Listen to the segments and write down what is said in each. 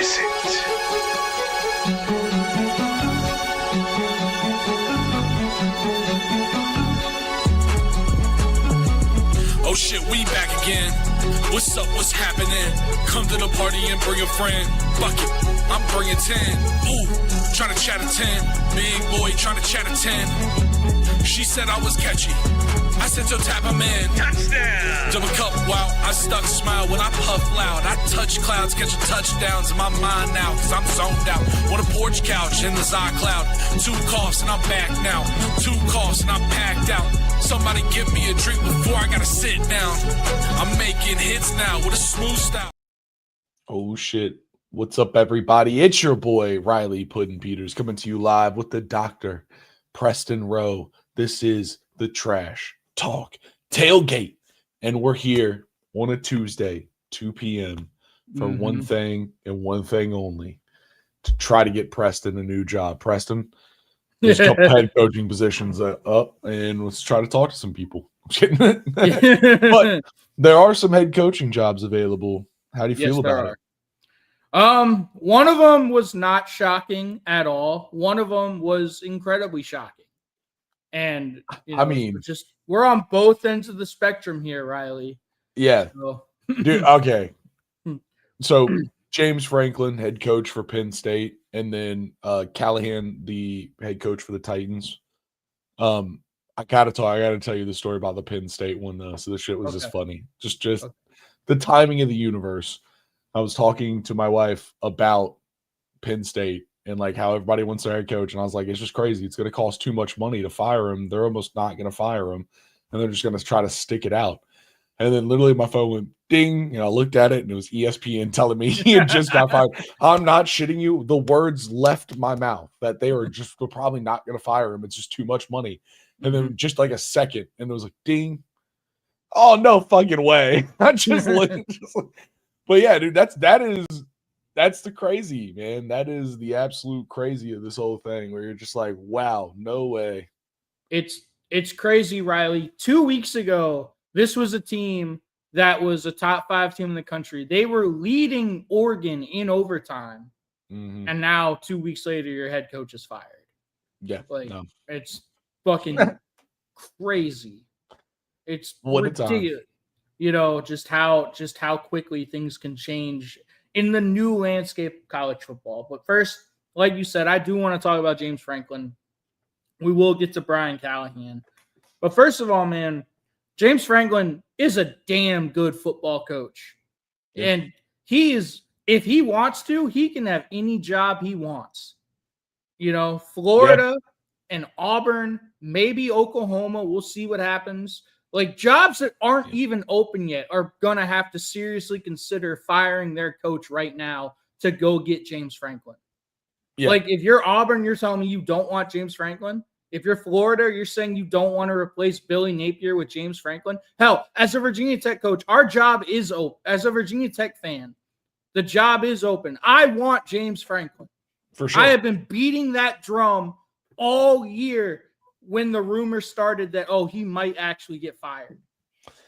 is it? Oh shit, we back again. What's up, what's happening? Come to the party and bring a friend. Fuck it, I'm bringing 10. Ooh, trying to chat a 10. Big boy trying to chat a 10. She said I was catchy. I said, so tap him in. Touchdown! Jump a cup, wow, I stuck smile when I puff loud. I touch clouds, catching touchdowns in my mind now, cause I'm zoned out. On a porch couch in the cloud. 2 coughs and I'm back now. 2 coughs and I'm packed out. Somebody give me a drink before I gotta sit down. I'm making hits now with a smooth style. Oh shit. What's up, everybody? It's your boy Riley Puddin Peters coming to you live with the Dr. Preston Rowe. This is the Trash Talk Tailgate. And we're here on a Tuesday, 2 p.m. for one thing and one thing only, to try to get Preston a new job. Preston, there's a couple head coaching positions up, and let's try to talk to some people. But there are some head coaching jobs available. How do you feel about it? One of them was not shocking at all. One of them was incredibly shocking. And you know, I mean, we're on both ends of the spectrum here, Riley. Yeah. So. Dude, okay. So James Franklin, head coach for Penn State, and then Callahan, the head coach for the Titans. I gotta tell you the story about the Penn State one though. So this shit was just funny. Just the timing of the universe. I was talking to my wife about Penn State and like how everybody wants their head coach, and I was like, it's just crazy. It's going to cost too much money to fire him. They're almost not going to fire him, and they're just going to try to stick it out. And then literally my phone went ding, and I looked at it, and it was ESPN telling me he had just got fired. I'm not shitting you. The words left my mouth that they were probably not going to fire him. It's just too much money. And then just like a second, and it was like ding. Oh, no fucking way. I just looked. But yeah, dude, that's the crazy, man. That is the absolute crazy of this whole thing, where you're just like, wow, no way. It's crazy, Riley. 2 weeks ago, this was a team that was a top 5 team in the country. They were leading Oregon in overtime, and now 2 weeks later, your head coach is fired. Yeah, it's fucking crazy. It's ridiculous. You know, just how quickly things can change in the new landscape of college football. But first, like you said, I do want to talk about James Franklin. We will get to Brian Callahan. But first of all, man, James Franklin is a damn good football coach. Yeah. And he is, if he wants to, he can have any job he wants. You know, Florida and Auburn, maybe Oklahoma. We'll see what happens. Like, jobs that aren't even open yet are going to have to seriously consider firing their coach right now to go get James Franklin. Yeah. Like, if you're Auburn, you're telling me you don't want James Franklin. If you're Florida, you're saying you don't want to replace Billy Napier with James Franklin. Hell, as a Virginia Tech coach, our job is open. As a Virginia Tech fan, the job is open. I want James Franklin. For sure. I have been beating that drum all year when the rumor started that, he might actually get fired.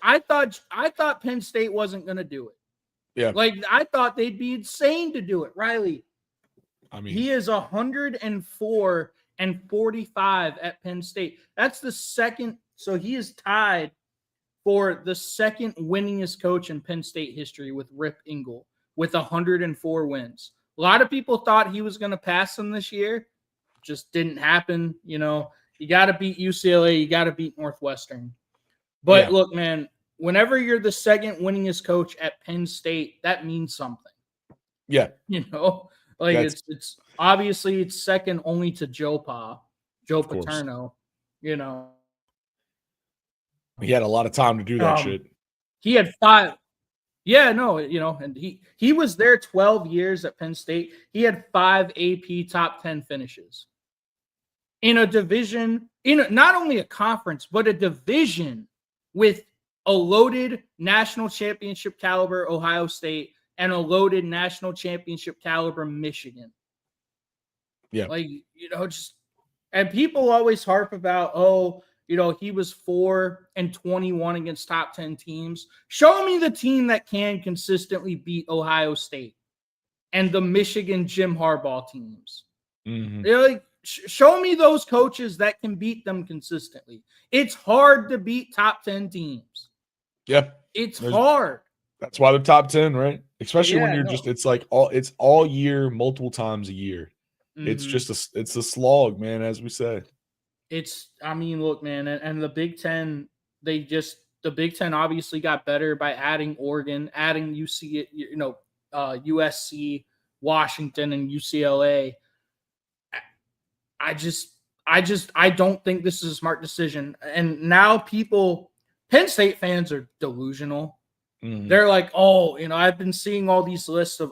I thought Penn State wasn't going to do it. Yeah. Like, I thought they'd be insane to do it. Riley, I mean, he is 104 and 45 at Penn State. That's the second. So he is tied for the second winningest coach in Penn State history with Rip Engel with 104 wins. A lot of people thought he was going to pass him this year. Just didn't happen. You know, you got to beat UCLA. You got to beat Northwestern. But look, man, whenever you're the second winningest coach at Penn State, that means something. Yeah. You know, like it's obviously it's second only to Joe Paterno, you know. He had a lot of time to do that shit. He had 5. Yeah, no, you know, and he was there 12 years at Penn State. He had 5 AP top 10 finishes. In a division, not only a conference, but a division with a loaded national championship caliber Ohio State and a loaded national championship caliber Michigan. Yeah. Like, you know, and people always harp about, he was 4-21 against top 10 teams. Show me the team that can consistently beat Ohio State. and the Michigan Jim Harbaugh teams. Mm-hmm. They're like, show me those coaches that can beat them consistently. It's hard to beat top 10 teams. Yeah. It's hard. That's why they're top 10, right? Especially when you're it's all year, multiple times a year. Mm-hmm. It's just it's a slog, man, as we say. Look, man, and the Big Ten, the Big Ten obviously got better by adding Oregon, adding USC, Washington, and UCLA. I don't think this is a smart decision. And now Penn State fans are delusional. Mm-hmm. They're like, I've been seeing all these lists of,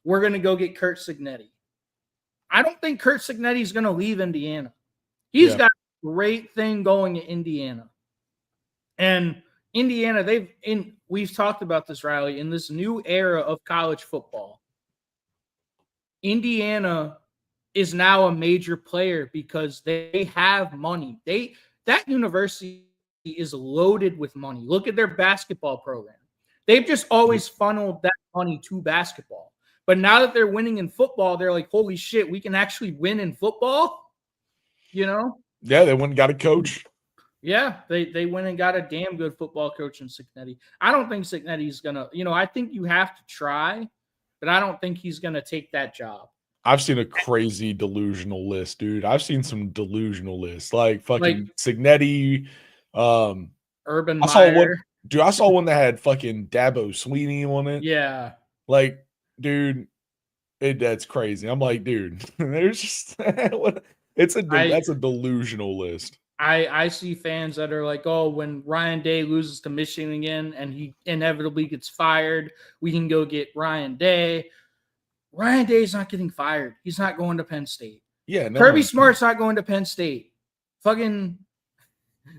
we're going to go get Curt Cignetti. I don't think Curt Cignetti is going to leave Indiana. He's got a great thing going at Indiana. And Indiana, we've talked about this, Riley, in this new era of college football. Indiana is now a major player because they have money. That university is loaded with money. Look at their basketball program. They've just always funneled that money to basketball. But now that they're winning in football, they're like, holy shit, we can actually win in football? Yeah, they went and got a coach. Yeah, they went and got a damn good football coach in Cignetti. I don't think Cignetti's going to, I think you have to try, but I don't think he's going to take that job. I've seen a crazy delusional list, dude. I've seen some delusional lists, like fucking Cignetti, Urban Meyer. I saw one that had fucking Dabo Sweeney on it. Yeah. Like, dude, that's crazy. I'm like, dude, there's just that's a delusional list. I see fans that are like, when Ryan Day loses to Michigan again and he inevitably gets fired, we can go get Ryan Day. Ryan Day's not getting fired. He's not going to Penn State. Yeah, no, Kirby Smart's not going to Penn State. Fucking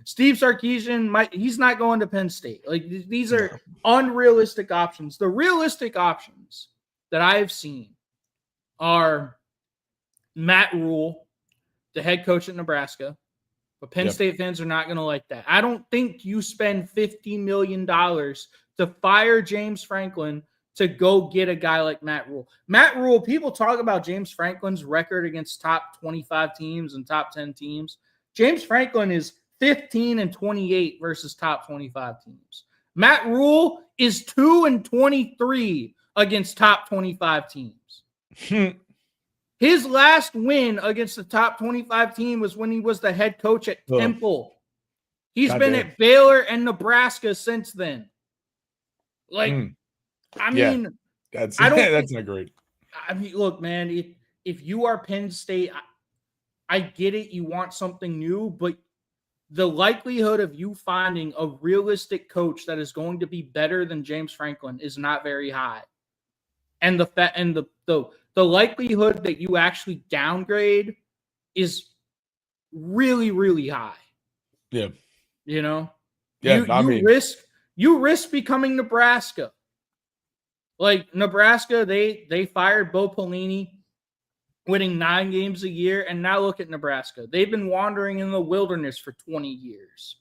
Steve Sarkisian, he's not going to Penn State. Like, these are unrealistic options. The realistic options that I've seen are Matt Rule, the head coach at Nebraska. But Penn State fans are not going to like that. I don't think you spend $50 million to fire James Franklin to go get a guy like Matt Rule. Matt Rule, people talk about James Franklin's record against top 25 teams and top 10 teams. James Franklin is 15-28 versus top 25 teams. Matt Rule is 2-23 against top 25 teams. His last win against the top 25 team was when he was the head coach at Temple. He's been at Baylor and Nebraska since then. That's not great. I mean, look, man, if you are Penn State, I get it. You want something new, but the likelihood of you finding a realistic coach that is going to be better than James Franklin is not very high. And the likelihood that you actually downgrade is really, really high. Yeah. You risk becoming Nebraska. Like Nebraska, they fired Bo Pelini, winning 9 games a year, and now look at Nebraska. They've been wandering in the wilderness for 20 years.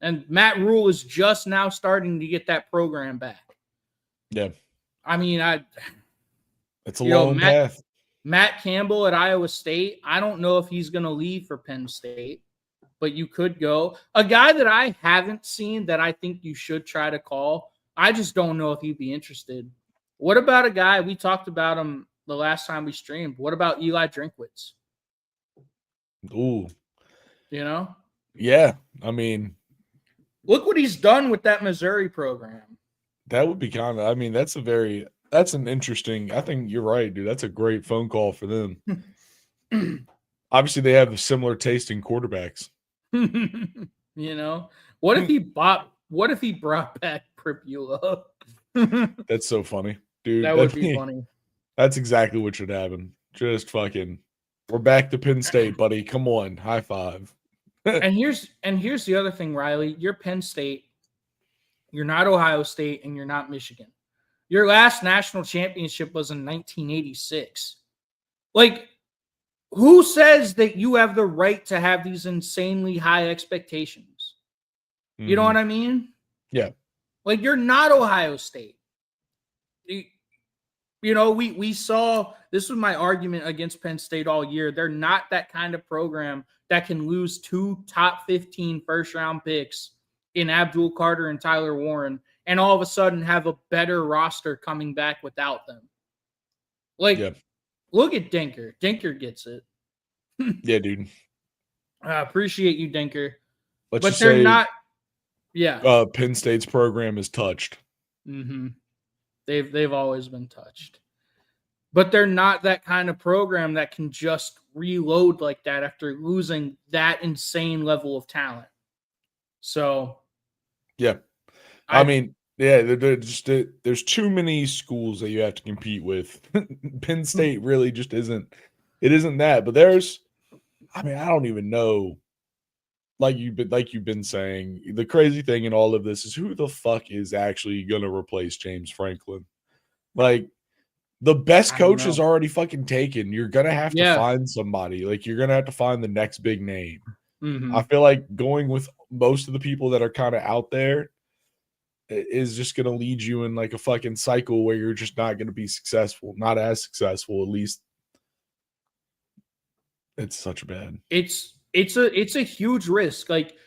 And Matt Rule is just now starting to get that program back. Yeah. I mean, it's a long path. Matt Campbell at Iowa State, I don't know if he's going to leave for Penn State, but you could go. A guy that I haven't seen that I think you should try to call, I just don't know if he'd be interested. What about a guy, we talked about him the last time we streamed. What about Eli Drinkwitz? Ooh. Yeah, I mean. Look what he's done with that Missouri program. That would be that's an interesting, I think you're right, dude. That's a great phone call for them. Obviously, they have a similar taste in quarterbacks. What if he brought back Pribula? That's so funny, dude. That would be funny. That's exactly what should happen. Just fucking, we're back to Penn State, buddy. Come on, high five. and here's the other thing, Riley. You're Penn State. You're not Ohio State, and you're not Michigan. Your last national championship was in 1986. Like, who says that you have the right to have these insanely high expectations? You know what I mean? Yeah. Like, you're not Ohio State. You know, we saw, this was my argument against Penn State all year. They're not that kind of program that can lose 2 top 15 first-round picks in Abdul Carter and Tyler Warren and all of a sudden have a better roster coming back without them. Like, look at Dinker. Dinker gets it. Yeah, dude. I appreciate you, Dinker. Let's but just they're say, not. Yeah. Penn State's program is touched. Mm-hmm. They've always been touched. But they're not that kind of program that can just reload like that after losing that insane level of talent. So, yeah. I mean, yeah, there's too many schools that you have to compete with. Penn State really just isn't. It isn't that. But I don't even know. Like you've been saying, the crazy thing in all of this is who the fuck is actually going to replace James Franklin? Like, the best coach is already fucking taken. You're going to have to find somebody. Like, you're going to have to find the next big name. Mm-hmm. I feel like going with most of the people that are kind of out there is just going to lead you in like a fucking cycle where you're just not going to be successful, not as successful, at least. It's such bad. It's a huge risk. Like,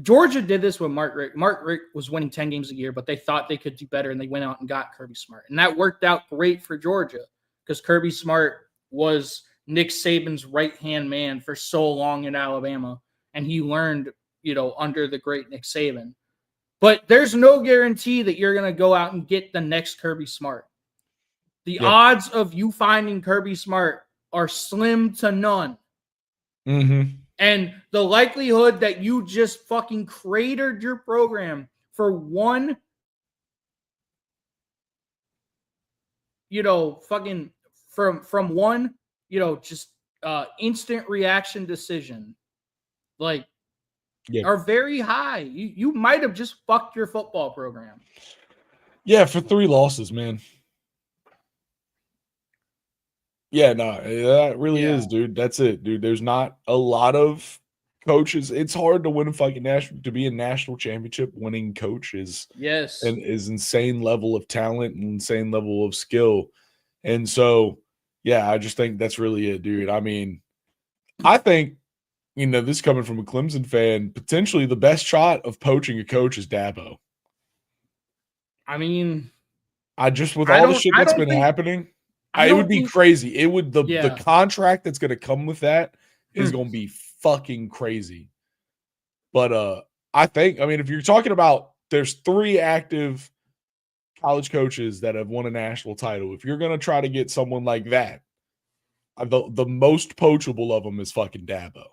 Georgia did this with Mark Richt. Mark Richt was winning 10 games a year, but they thought they could do better, and they went out and got Kirby Smart. And that worked out great for Georgia because Kirby Smart was Nick Saban's right-hand man for so long in Alabama, and he learned, under the great Nick Saban. But there's no guarantee that you're going to go out and get the next Kirby Smart. The odds of you finding Kirby Smart are slim to none. Mm-hmm. And the likelihood that you just fucking cratered your program for one, fucking from one, just instant reaction decision, are very high. You might have just fucked your football program. Yeah, for 3 losses, man. Yeah, no, that really is, dude. That's it, dude. There's not a lot of coaches. It's hard to win a fucking national championship winning coach is insane level of talent and insane level of skill. And so, yeah, I just think that's really it, dude. I mean, I think, this coming from a Clemson fan, potentially the best shot of poaching a coach is Dabo. I mean, with all the shit that's been happening, it would be crazy. It would the contract that's going to come with that is going to be fucking crazy. But I think, if you're talking about, there's 3 active college coaches that have won a national title. If you're going to try to get someone like that, the most poachable of them is fucking Dabo.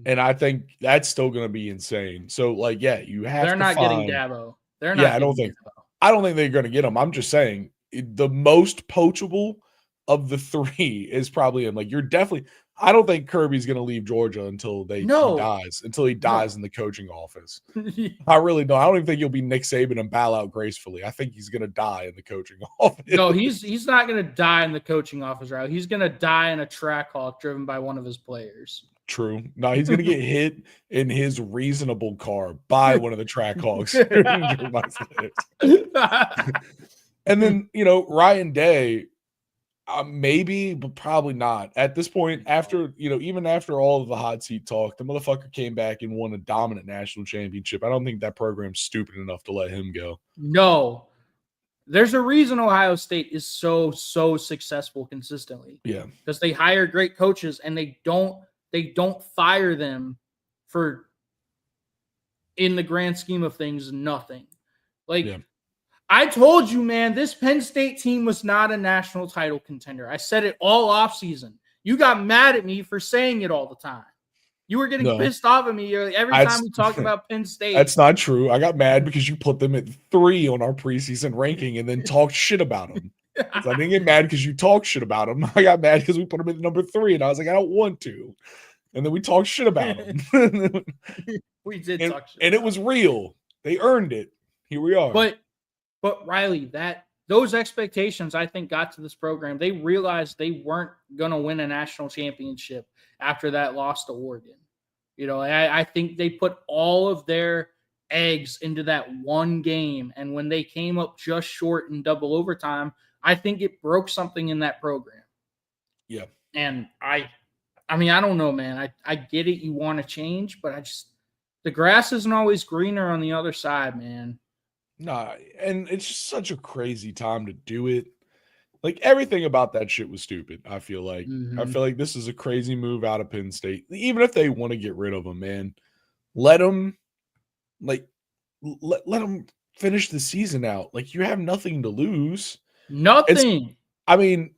And I think that's still going to be insane. So, you have They're to not find, getting Dabo. They're not. I don't think they're going to get him. I'm just saying the most poachable of the 3 is probably him. Like, you're definitely. I don't think Kirby's going to leave Georgia until he dies in the coaching office. I really don't. I don't even think he'll be Nick Saban and bow out gracefully. I think he's going to die in the coaching office. No, he's not going to die in the coaching office, right? He's going to die in a track hawk driven by one of his players. True. No, he's going to get hit in his reasonable car by one of the track hawks. And then, Ryan Day, maybe, but probably not. At this point, even after all of the hot seat talk, the motherfucker came back and won a dominant national championship. I don't think that program's stupid enough to let him go. No. There's a reason Ohio State is so successful consistently. Yeah. Because they hire great coaches and they don't fire them for, in the grand scheme of things, nothing. I told you, man, this Penn State team was not a national title contender. I said it all offseason. You got mad at me for saying it all the time. You were getting pissed off at me every time we talked about Penn State. That's not true. I got mad because you put them at 3 on our preseason ranking and then talked shit about them. So I didn't get mad because you talked shit about them. I got mad because we put them at number 3, and I was like, I don't want to. And then we talked shit about them. We did talk shit. And it was real. They earned it. Here we are. But Riley, those expectations, I think, got to this program. They realized they weren't going to win a national championship after that loss to Oregon. I think they put all of their eggs into that one game. And when they came up just short in double overtime, I think it broke something in that program. Yeah. And I mean, I don't know, man. I get it. You want to change, but the grass isn't always greener on the other side, man. Nah, and it's just such a crazy time to do it. Like, everything about that shit was stupid, I feel like. I feel like this is a crazy move out of Penn State. Even if they want to get rid of him, man, let them finish the season out. Like, you have nothing to lose. Nothing. I mean,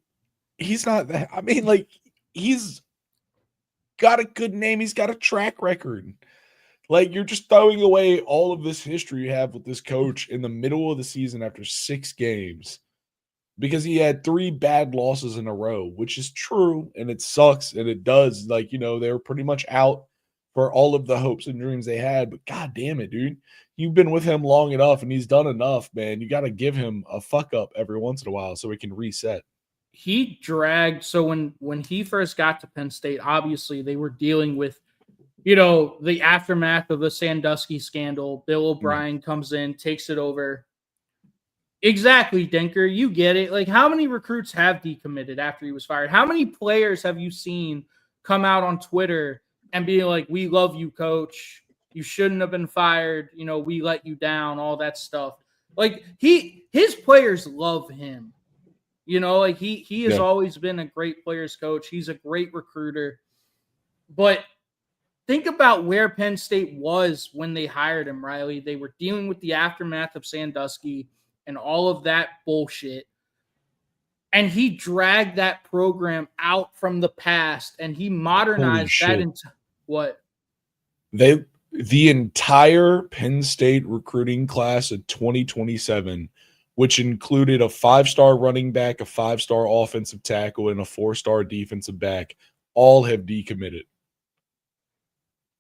he's not that. I mean, like, he's got a good name. He's got a track record. Like, you're just throwing away all of this history you have with this coach in the middle of the season after 6 games because he had 3 bad losses in a row, which is true, and it sucks, and it does. Like, you know, they were pretty much out for all of the hopes and dreams they had, but god damn it, dude. You've been with him long enough, and he's done enough, man. You got to give him a fuck up every once in a while so he can reset. He dragged. So when he first got to Penn State, obviously they were dealing with, you know, the aftermath of the Sandusky scandal. Bill O'Brien comes in, takes it over. Exactly, Denker. You get it. Like, how many recruits have decommitted after he was fired? How many players have you seen come out on Twitter and be like, we love you, coach. You shouldn't have been fired. You know, we let you down, all that stuff. Like, his players love him. You know, like he has always been a great players coach. He's a great recruiter. But think about where Penn State was when they hired him, Riley. They were dealing with the aftermath of Sandusky and all of that bullshit. And he dragged that program out from the past, and he modernized that into what? The entire Penn State recruiting class of 2027, which included a 5-star running back, a 5-star offensive tackle, and a 4-star defensive back, all have decommitted.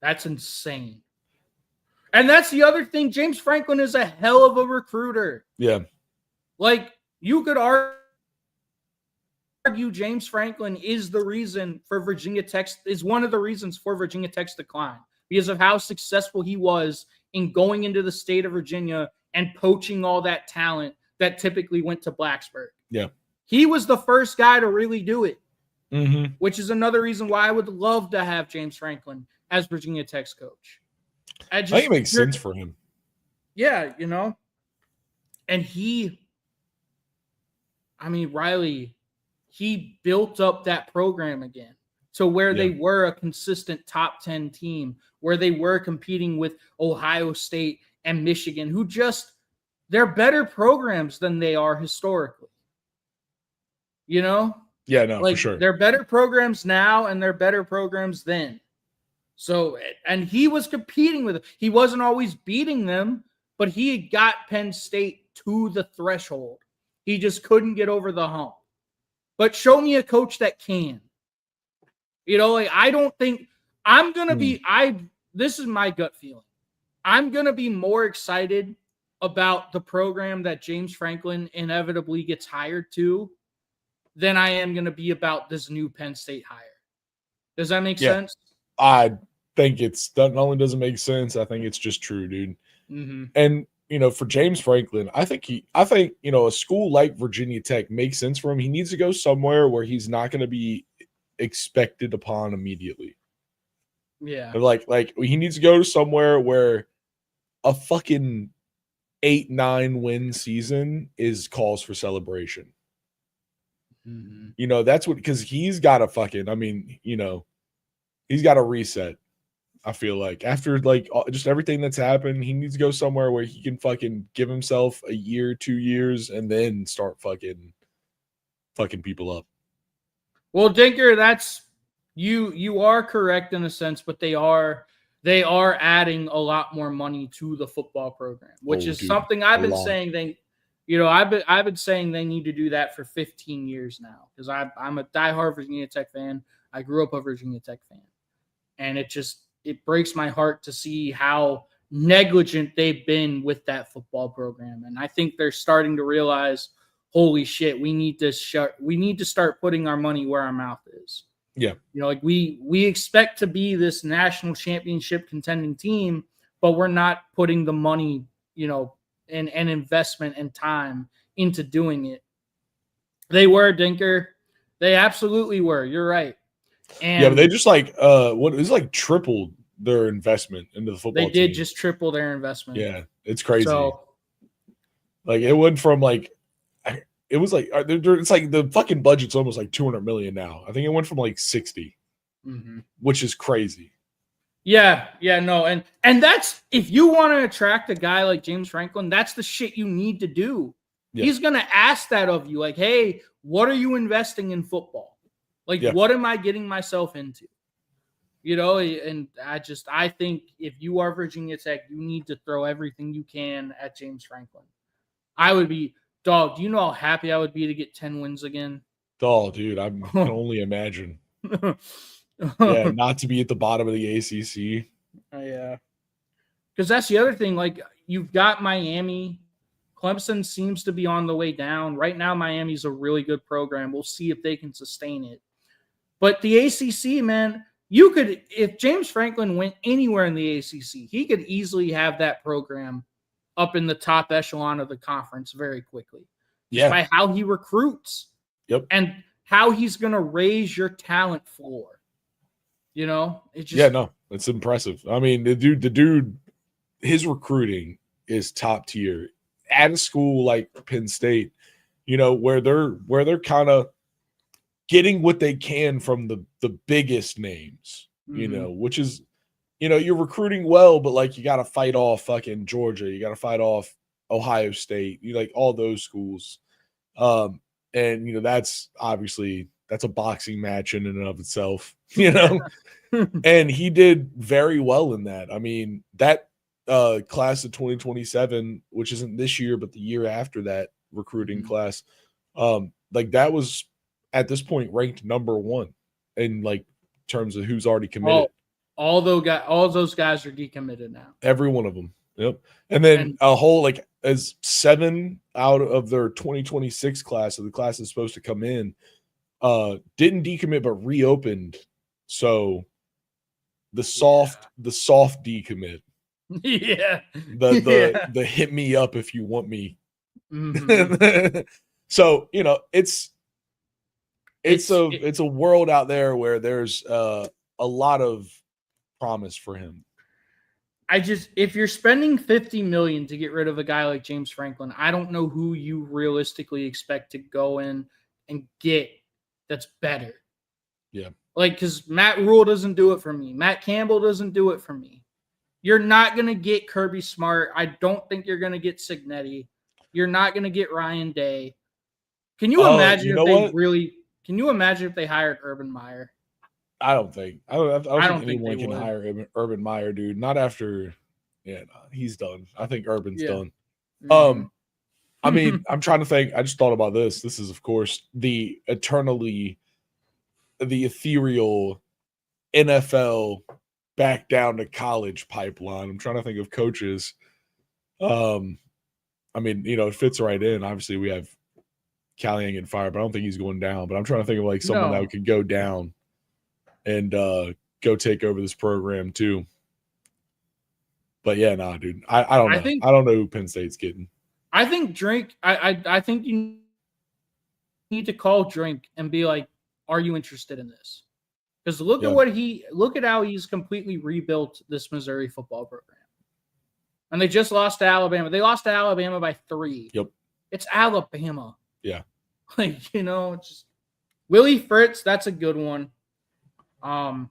That's insane. And that's the other thing. James Franklin is a hell of a recruiter. Yeah. Like, you could argue James Franklin is the reason for Virginia Tech's, is one of the reasons for Virginia Tech's decline because of how successful he was in going into the state of Virginia and poaching all that talent that typically went to Blacksburg. Yeah. He was the first guy to really do it, which is another reason why I would love to have James Franklin as Virginia Tech's coach. I think it makes sense for him. Yeah, you know. And Riley, he built up that program again to where they were a consistent top 10 team, where they were competing with Ohio State and Michigan, who they're better programs than they are historically. You know? Yeah, no, like, for sure. They're better programs now, and they're better programs then. So, and he was competing with them. He wasn't always beating them, but he got Penn State to the threshold. He just couldn't get over the hump. But show me a coach that can. You know, like, I don't think I'm going to be, this is my gut feeling. I'm going to be more excited about the program that James Franklin inevitably gets hired to than I am going to be about this new Penn State hire. Does that make sense? I think not only does it make sense, I think it's just true, dude. And, you know, for James Franklin, I think, you know, a school like Virginia Tech makes sense for him. He needs to go somewhere where he's not going to be expected upon immediately. Yeah. Like he needs to go to somewhere where a fucking 8-9 win season is cause for celebration. You know, that's what, because he's got to fucking, I mean, you know, he's got to reset. I feel like after like just everything that's happened, he needs to go somewhere where he can fucking give himself a year, 2 years, and then start fucking people up. Well, Dinker, that's you are correct in a sense, but they are adding a lot more money to the football program, which is something I've been saying I've been saying they need to do that for 15 years now, because I'm a diehard Virginia Tech fan. I grew up a Virginia Tech fan, and it breaks my heart to see how negligent they've been with that football program. And I think they're starting to realize, holy shit, we need to start putting our money where our mouth is. Yeah. You know, like we expect to be this national championship contending team, but we're not putting the money, and investment and time into doing it. They were, Dinker. They absolutely were. You're right. And but they just tripled their investment into the football team. They did just triple their investment. Yeah, it's crazy. So, it went from it was it's like the fucking budget's almost like $200 million now. I think it went from 60, which is crazy. Yeah, no, and that's, if you want to attract a guy like James Franklin, that's the shit you need to do. Yeah. He's gonna ask that of you, hey, what are you investing in football? What am I getting myself into? And I think if you are Virginia Tech, you need to throw everything you can at James Franklin. I would be, dog, do you know how happy I would be to get 10 wins again? Oh, dude, I can only imagine. Yeah, not to be at the bottom of the ACC. Yeah. Because that's the other thing. You've got Miami. Clemson seems to be on the way down. Right now, Miami's a really good program. We'll see if they can sustain it. But the ACC, man, if James Franklin went anywhere in the ACC, he could easily have that program up in the top echelon of the conference very quickly. Yeah. By how he recruits. Yep. And how he's going to raise your talent floor. It's impressive. I mean, the dude, his recruiting is top tier at a school like Penn State, where they're kind of getting what they can from the biggest names, which is, you're recruiting well, but you got to fight off fucking Georgia. You got to fight off Ohio State, all those schools. And, that's obviously, that's a boxing match in and of itself, and he did very well in that. I mean, that class of 2027, which isn't this year, but the year after that recruiting class, that was at this point ranked number 1 in terms of who's already committed. All those guys are decommitted now. Every one of them. Yep. And then a whole as 7 out of their 2026 class, so the class is supposed to come in, didn't decommit but reopened. So the soft decommit. Yeah. The hit me up if you want me. So, it's a world out there where there's a lot of promise for him. If you're spending $50 million to get rid of a guy like James Franklin, I don't know who you realistically expect to go in and get that's better. Yeah. Because Matt Rule doesn't do it for me. Matt Campbell doesn't do it for me. You're not going to get Kirby Smart. I don't think you're going to get Signetti. You're not going to get Ryan Day. Can you imagine Can you imagine if they hired Urban Meyer? I don't think anyone can hire Urban Meyer, dude. Not after, he's done. I think Urban's done. I mean, I'm trying to think. I just thought about this. This is, of course, the ethereal NFL back down to college pipeline. I'm trying to think of coaches. I mean, it fits right in. Obviously, we have Callahan getting fired, but I don't think he's going down. But I'm trying to think of someone that could go down and go take over this program too. But yeah, nah, dude. I don't know. I don't know who Penn State's getting. I think Drink. I think you need to call Drink and be like, "Are you interested in this?" Because look at how he's completely rebuilt this Missouri football program. And they just lost to Alabama. They lost to Alabama by 3. Yep. It's Alabama. Yeah. Just Willie Fritz, that's a good one. I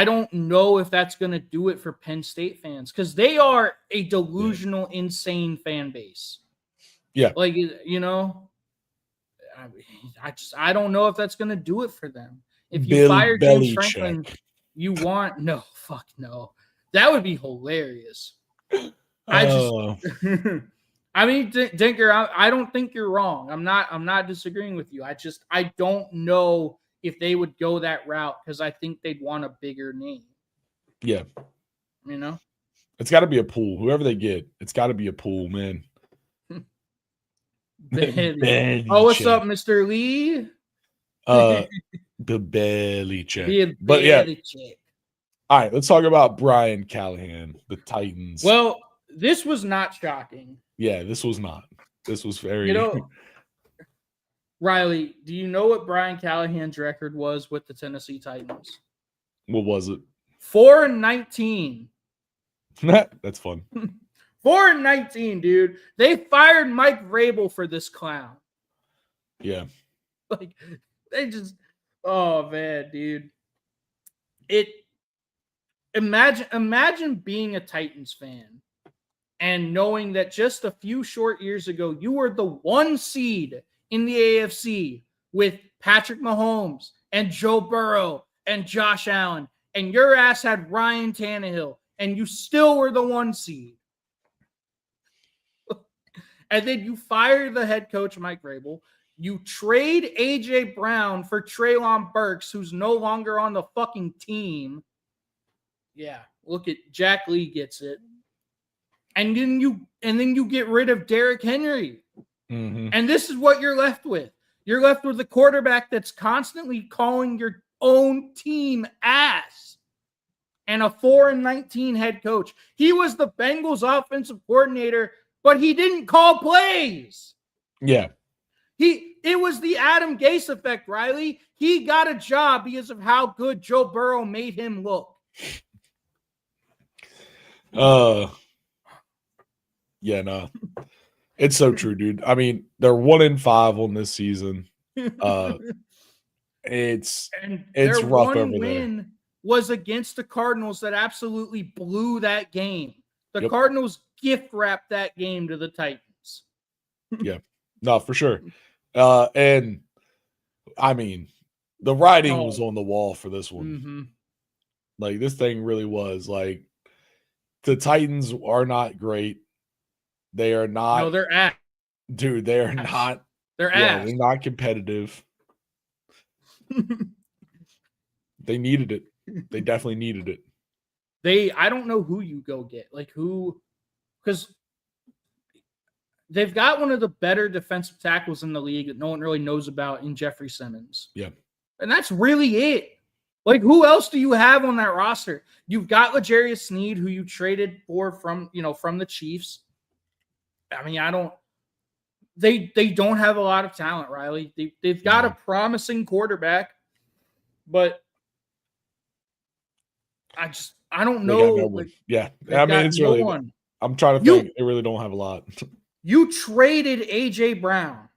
don't know if that's going to do it for Penn State fans because they are a delusional, insane fan base. Yeah. I don't know if that's going to do it for them. If you fire James Franklin, you want no. That would be hilarious. I mean, Dinker, I don't think you're wrong. I'm not disagreeing with you. I don't know if they would go that route because I think they'd want a bigger name. Yeah. It's got to be a pool. Whoever they get, it's got to be a pool, man. What's up, Mr. Lee? The belly check. But yeah. Check. All right, let's talk about Brian Callahan, the Titans. Well, this was not shocking. Yeah, this was not. This was very. Riley, do you know what Brian Callahan's record was with the Tennessee Titans? What was it? 4-19. That's fun. 4-19, dude. They fired Mike Vrabel for this clown. Yeah. Like, they just, oh man, dude. Imagine being a Titans fan and knowing that just a few short years ago, you were the 1 seed in the AFC with Patrick Mahomes and Joe Burrow and Josh Allen, and your ass had Ryan Tannehill, and you still were the 1 seed. And then you fire the head coach, Mike Vrabel. You trade A.J. Brown for Treylon Burks, who's no longer on the fucking team. Yeah, look at Jack Lee gets it. And then you get rid of Derrick Henry. Mm-hmm. And this is what you're left with. You're left with a quarterback that's constantly calling your own team ass. And a 4-19 head coach. He was the Bengals offensive coordinator, but he didn't call plays. Yeah. It was the Adam Gase effect, Riley. He got a job because of how good Joe Burrow made him look. Yeah, no. It's so true, dude. I mean, they're 1-5 on this season. It's rough over there. Was against the Cardinals that absolutely blew that game. The Yep. Cardinals gift wrapped that game to the Titans. Yeah. No, for sure. And I mean, the writing was on the wall for this one. Mm-hmm. Like, this thing really was. Like, the Titans are not great. They are not. No, they're ass. Dude, they are not. They're ass. They're not competitive. They needed it. They definitely needed it. I don't know who you go get. Like, who, because they've got one of the better defensive tackles in the league that no one really knows about in Jeffrey Simmons. Yeah. And that's really it. Like, who else do you have on that roster? You've got L'Jarius Sneed, who you traded for from the Chiefs. I mean, they don't have a lot of talent, Riley. They've got a promising quarterback, but I don't know. I mean, it's really one. I'm trying to think. They really don't have a lot. You traded A.J. Brown.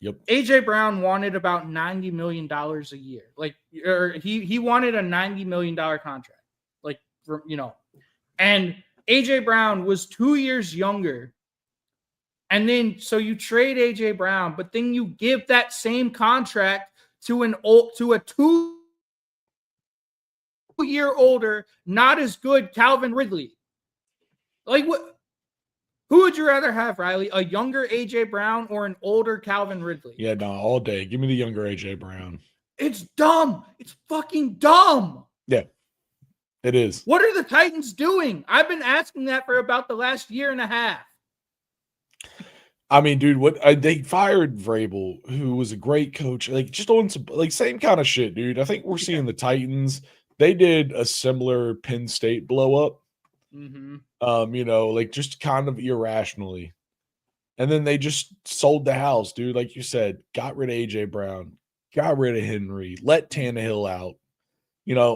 Yep. A.J. Brown wanted about $90 million a year. Like, or he wanted a $90 million contract. Like, and A.J. Brown was 2 years younger. And then, so you trade A.J. Brown, but then you give that same contract to a 2-year older, not as good Calvin Ridley. Like, what? Who would you rather have, Riley? A younger A.J. Brown or an older Calvin Ridley? Yeah, no, all day. Give me the younger A.J. Brown. It's dumb. It's fucking dumb. Yeah, it is. What are the Titans doing? I've been asking that for about the last year and a half. I mean, dude, they fired Vrabel, who was a great coach. Like, just on some same kind of shit, dude. I think we're seeing the Titans. They did a similar Penn State blow up. Mm-hmm. Just kind of irrationally. And then they just sold the house, dude. Like you said, got rid of A.J. Brown, got rid of Henry, let Tannehill out,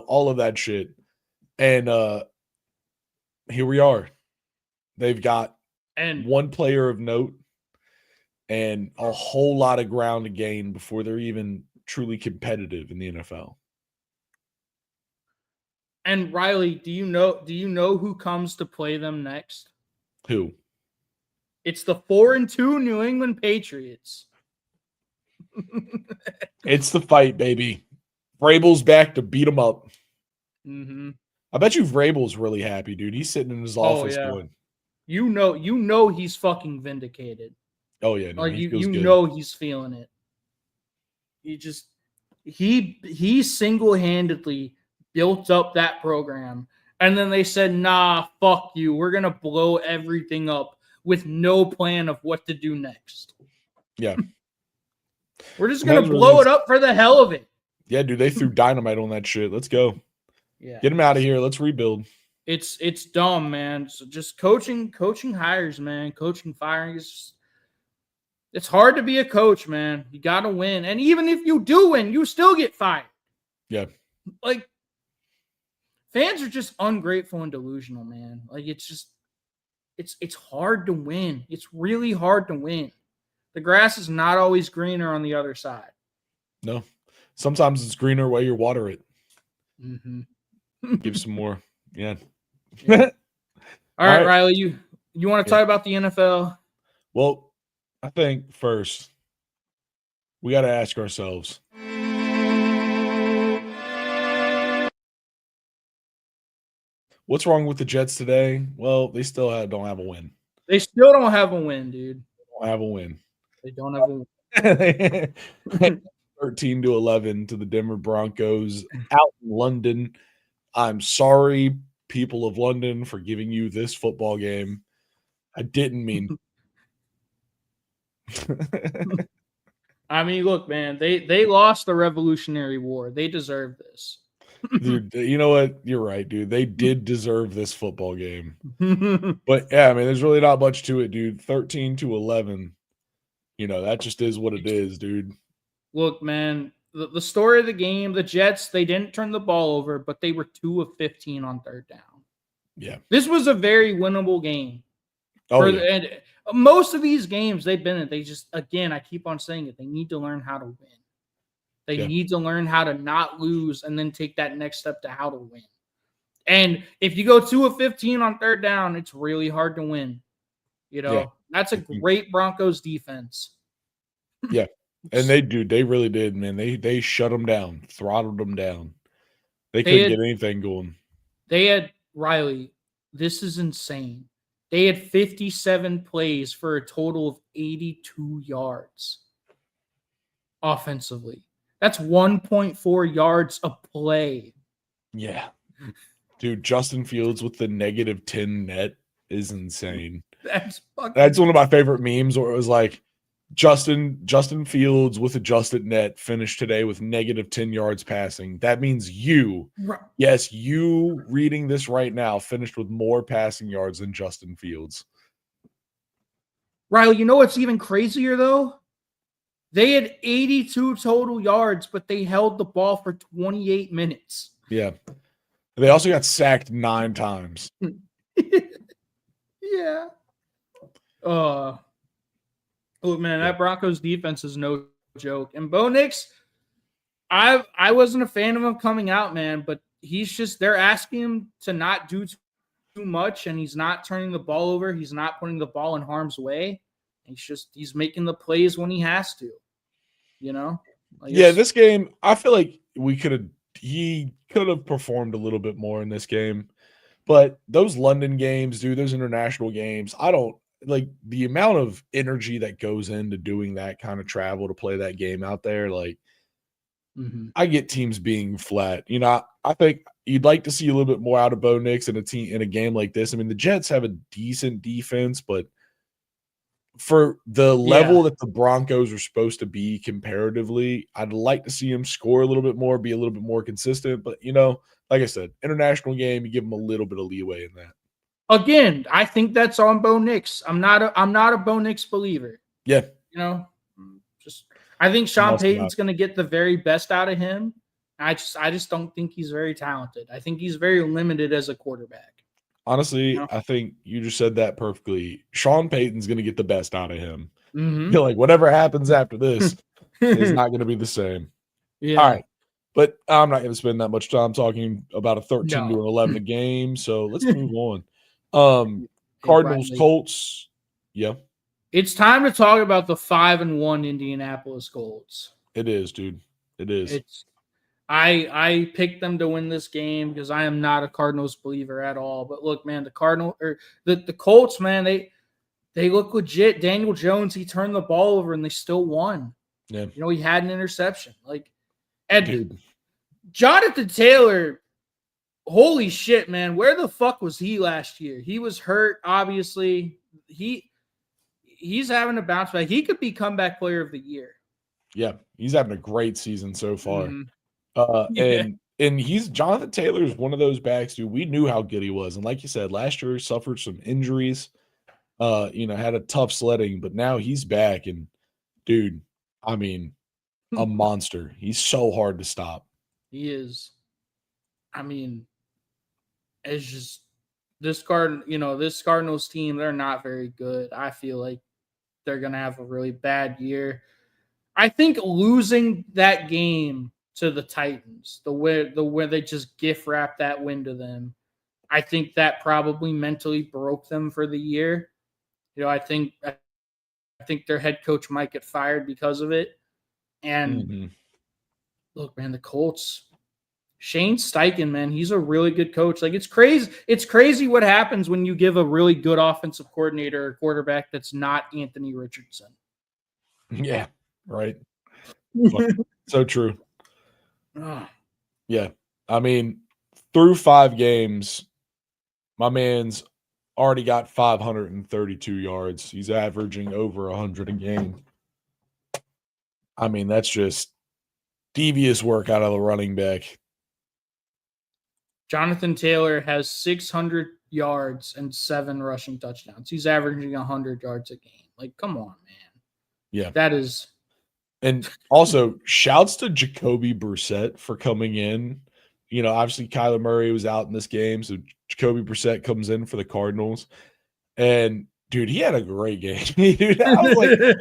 all of that shit. And here we are. They've got one player of note and a whole lot of ground to gain before they're even truly competitive in the NFL. And Riley, do you know who comes to play them next? Who? It's the 4-2 New England Patriots. It's the fight, baby. Vrabel's back to beat them up. Mm-hmm. I bet you Vrabel's really happy, dude. He's sitting in his office going, You know he's fucking vindicated. Oh yeah, no, he's feeling it. He single-handedly built up that program, and then they said, "Nah, fuck you. We're gonna blow everything up with no plan of what to do next." Yeah, we're just gonna blow it up for the hell of it. Yeah, dude, they threw dynamite on that shit. Let's go. Yeah. Get him out of here. Let's rebuild. It's dumb, man. So just coaching hires, man. Coaching firings. It's hard to be a coach, man. You got to win. And even if you do win, you still get fired. Yeah. Like, fans are just ungrateful and delusional, man. Like, it's hard to win. It's really hard to win. The grass is not always greener on the other side. No. Sometimes it's greener where you water it. Mm-hmm. Give some more. Yeah. Yeah. All right, Riley, you want to talk about the NFL? Well, I think first we got to ask ourselves, what's wrong with the Jets today? Well, they still don't have a win. They still don't have a win, dude. Don't have a win. They don't have a win. 13-11 to the Denver Broncos out in London. I'm sorry, people of London, for giving you this football game. I didn't mean. I mean, look, man, they lost the Revolutionary War. They deserve this. Dude, you know what? You're right, dude. They did deserve this football game. But yeah, I mean, there's really not much to it, dude. 13-11. You know, that just is what it is, dude. Look, man, the story of the game, the Jets, they didn't turn the ball over, but they were 2 of 15 on third down. Yeah. This was a very winnable game. Oh, and most of these games they've been in, they just, again, I keep on saying it, they need to learn how to win. They need to learn how to not lose and then take that next step to how to win. And if you go 2 of 15 on third down, it's really hard to win. You know, that's a great Broncos defense. Yeah. And they really did, man. They shut them down, throttled them down. They couldn't get anything going. They had, Riley, this is insane. They had 57 plays for a total of 82 yards offensively. That's 1.4 yards a play. Yeah. Dude, Justin Fields with the -10 net is insane. That's one of my favorite memes where it was like, Justin Fields with adjusted net finished today with -10 yards passing. That means you reading this right now finished with more passing yards than Justin Fields. Riley, you know what's even crazier though? They had 82 total yards, but they held the ball for 28 minutes. Yeah. They also got sacked 9 times. Yeah. Look, man, that Broncos defense is no joke. And Bo Nix, I wasn't a fan of him coming out, man, but they're asking him to not do too much, and he's not turning the ball over. He's not putting the ball in harm's way. He's making the plays when he has to, you know? This game, I feel like he could have performed a little bit more in this game. But those London games, dude, those international games, I don't like the amount of energy that goes into doing that kind of travel to play that game out there. Like, I get teams being flat. You know, I think you'd like to see a little bit more out of Bo Nix in a game like this. I mean, the Jets have a decent defense, but for the level that the Broncos are supposed to be comparatively, I'd like to see him score a little bit more, be a little bit more consistent. But, you know, like I said, international game, you give him a little bit of leeway in that. Again, I think that's on Bo Nix. I'm not a Bo Nix believer. Yeah. You know, I think Sean Payton's going to get the very best out of him. I just don't think he's very talented. I think he's very limited as a quarterback. Honestly, I think you just said that perfectly. Sean Payton's going to get the best out of him. Mm-hmm. Like, whatever happens after this is not going to be the same. Yeah. All right. But I'm not going to spend that much time talking about a 13-11 game. So let's move on. Cardinals, Colts. Yeah. It's time to talk about the 5-1 Indianapolis Colts. It is, dude. It is. I picked them to win this game because I am not a Cardinals believer at all. But look, man, the Colts, man, they look legit. Daniel Jones, he turned the ball over and they still won. Yeah. You know, he had an interception. And Jonathan Taylor, holy shit, man, where the fuck was he last year? He was hurt, obviously. He's having a bounce back. He could be comeback player of the year. Yeah, he's having a great season so far. Mm-hmm. And And Jonathan Taylor is one of those backs, dude. We knew how good he was. And like you said, last year he suffered some injuries, had a tough sledding, but now he's back. And dude, I mean, a monster. He's so hard to stop. He is. I mean, it's just this Cardinals team, they're not very good. I feel like they're gonna have a really bad year. I think losing that game to the Titans, the way they just gift wrapped that win to them, I think that probably mentally broke them for the year. I think their head coach might get fired because of it. And look, man, the Colts, Shane Steichen, man, he's a really good coach. Like, it's crazy. It's crazy what happens when you give a really good offensive coordinator or quarterback that's not Anthony Richardson. Yeah, right. So true. Yeah. I mean, through 5 games, my man's already got 532 yards. He's averaging over 100 a game. I mean, that's just devious work out of the running back. Jonathan Taylor has 600 yards and 7 rushing touchdowns. He's averaging 100 yards a game. Like, come on, man. Yeah. That is. And also, shouts to Jacoby Brissett for coming in. Obviously Kyler Murray was out in this game, so Jacoby Brissett comes in for the Cardinals. And, dude, he had a great game. Dude, I was like,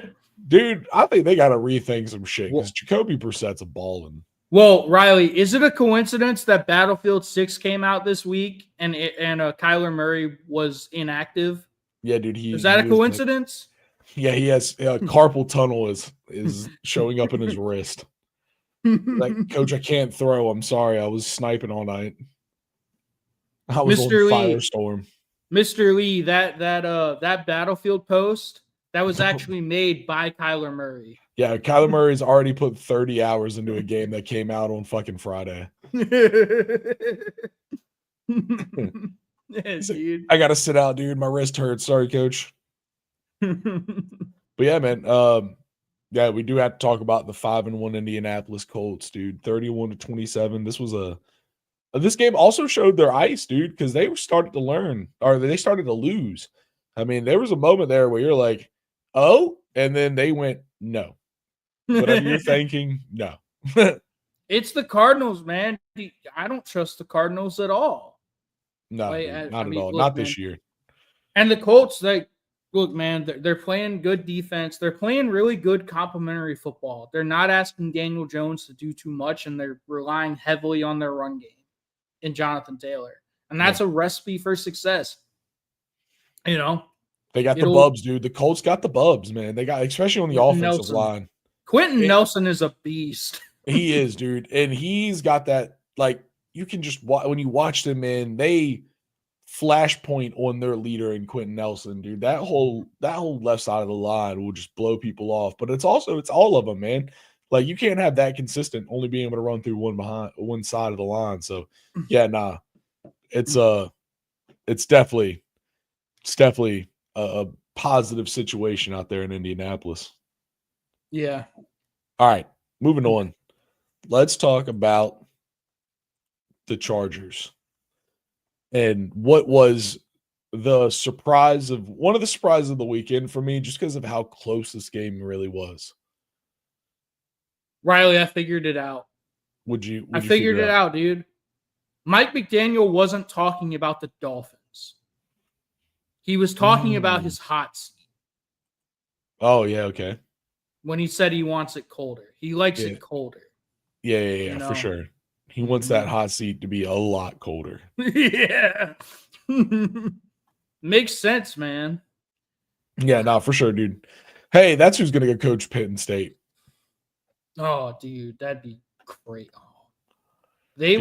dude, I think they got to rethink some shit because Jacoby Brissett's a ballin'. Well, Riley, is it a coincidence that Battlefield 6 came out this week and Kyler Murray was inactive? Yeah, dude. Is that a coincidence? Yeah, he has carpal tunnel is showing up in his wrist. Like, coach, I can't throw. I'm sorry. I was sniping all night. I was Mr. on Lee, Firestorm. Mr. Lee, that Battlefield post, that was actually made by Kyler Murray. Yeah, Kyler Murray's already put 30 hours into a game that came out on fucking Friday. Yeah, dude. I got to sit out, dude. My wrist hurts. Sorry, coach. But yeah, man. Yeah, we do have to talk about the 5-1 Indianapolis Colts, dude. 31-27. This game also showed their ice, dude, because they started to learn, or they started to lose. I mean, there was a moment there where you're like, oh, and then they went, no. Whatever you're thinking, no. It's the Cardinals, man. I don't trust the Cardinals at all. No, not at all. Not this year. And the Colts, look, man, they're playing good defense. They're playing really good complementary football. They're not asking Daniel Jones to do too much, and they're relying heavily on their run game in Jonathan Taylor. And that's a recipe for success. They got the bubs, dude. The Colts got the bubs, man. They got, especially on the offensive line. Quentin Nelson is a beast. He is, dude. And he's got that, like, you can just when you watch them in, they flashpoint on their leader in Quentin Nelson, dude. That whole left side of the line will just blow people off. But it's all of them, man. Like, you can't have that consistent, only being able to run through one side of the line. So yeah, nah. It's definitely a positive situation out there in Indianapolis. Yeah. All right, moving on. Let's talk about the Chargers and what was one of the surprises of the weekend for me, just because of how close this game really was. Riley, I figured it out. I figured it out, dude. Mike McDaniel wasn't talking about the Dolphins. He was talking about his hot seat. Oh, yeah, okay. When he said he wants it colder. He likes it colder. Yeah, for sure. He wants that hot seat to be a lot colder. Yeah. Makes sense, man. Yeah, no, for sure, dude. Hey, that's who's going to go coach Penn State. Oh, dude, that'd be great. Oh. They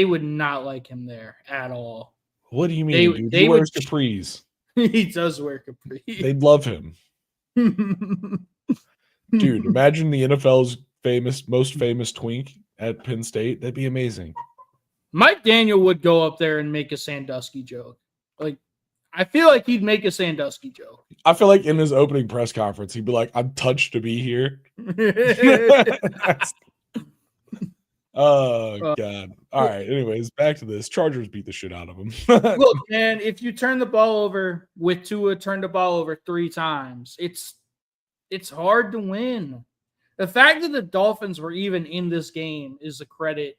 would not like him there at all. What do you mean, dude? He wears capris. He does wear capris. They'd love him. Dude, imagine the NFL's most famous twink at Penn State. That'd be amazing. Mike Daniel would go up there and make a Sandusky joke. Like, I feel like he'd make a Sandusky joke. I feel like in his opening press conference, he'd be like, I'm touched to be here. Oh God. All right. Anyways, back to this. Chargers beat the shit out of them. Look, man, if you turn the ball over with Tua turned the ball over 3 times, it's hard to win. The fact that the Dolphins were even in this game is a credit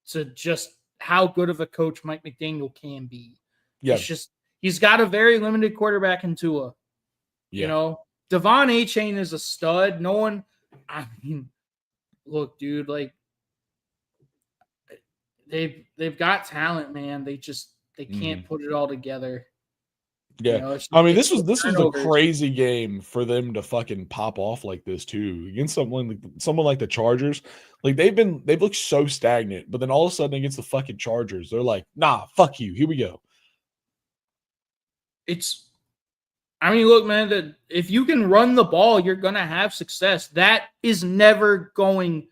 to just how good of a coach Mike McDaniel can be. Yeah. It's just he's got a very limited quarterback in Tua. Yeah. You know, Devon A-Chain is a stud. No one, I mean, look, dude, like they've got talent, man. They can't put it all together. Yeah. You know, I mean, this was a crazy game for them to fucking pop off like this too against someone like the Chargers. Like they've looked so stagnant, but then all of a sudden against the fucking Chargers, they're like, nah, fuck you. Here we go. I mean, look, man, that if you can run the ball, you're gonna have success. That is never going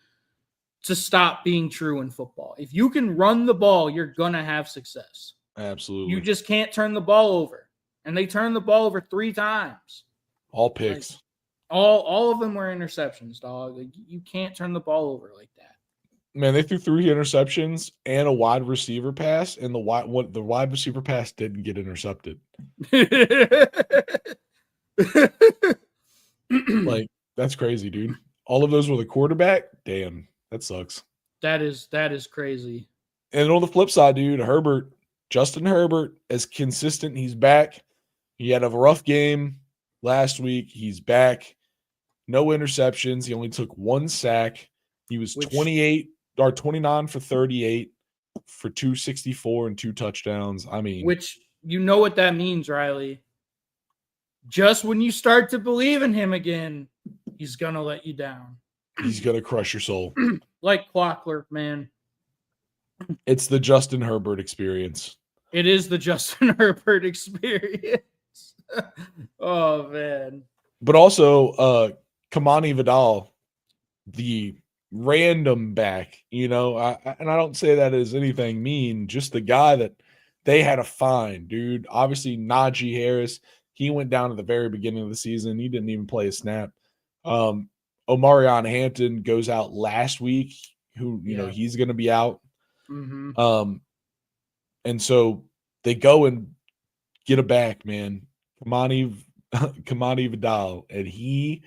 to stop being true in football. If you can run the ball, you're gonna have success. Absolutely. You just can't turn the ball over. And they turned the ball over 3 times. All picks. Like, all of them were interceptions, dog. Like, you can't turn the ball over like that. Man, they threw 3 interceptions and a wide receiver pass, and the wide receiver pass didn't get intercepted. Like, that's crazy, dude. All of those were the quarterback. Damn, that sucks. That is crazy. And on the flip side, dude, Justin Herbert is consistent. He's back. He had a rough game last week. He's back. No interceptions. He only took 1 sack. He was 29 for 38 for 264 and 2 touchdowns. I mean, which you know what that means, Riley. Just when you start to believe in him again, he's gonna let you down. He's gonna crush your soul. Like clockwork, man. It's the Justin Herbert experience. It is the Justin Herbert experience. Oh, man. But also, Kamani Vidal, the random back, you know, and I don't say that as anything mean, just the guy that they had to find, dude. Obviously, Najee Harris, he went down at the very beginning of the season. He didn't even play a snap. Omarion Hampton goes out last week, who, you know, he's going to be out. Mm-hmm. And so they go and get a back, man. Kamani Vidal, and he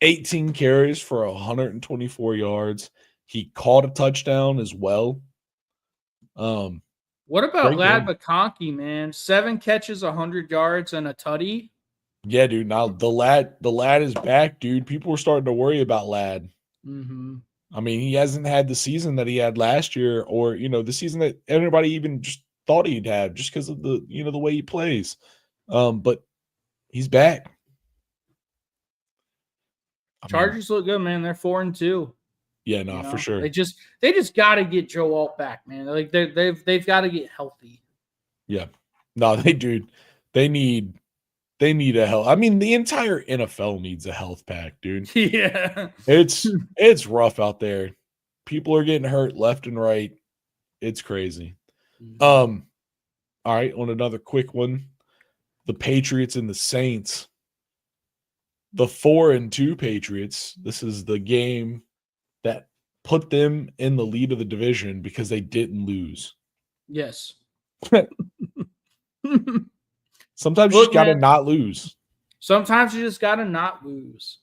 18 carries for 124 yards. He caught a touchdown as well. What about Lad McConkey, man? 7 catches, 100 yards, and a tutty. Yeah, dude. Now the lad is back, dude. People were starting to worry about Lad. Mm-hmm. I mean, he hasn't had the season that he had last year, or the season that everybody even just thought he'd have, just because of the the way he plays. But he's back. Chargers look good, man. They're 4-2. Yeah, no, for sure. They just got to get Joe Alt back, man. Like they've got to get healthy. Yeah, no, they do. They need a health. I mean, the entire NFL needs a health pack, dude. Yeah, it's rough out there. People are getting hurt left and right. It's crazy. All right, on another quick one, the Patriots and the Saints. The 4-2 Patriots. This is the game that put them in the lead of the division because they didn't lose. Yes. Sometimes you just got to not lose. Sometimes you just got to not lose.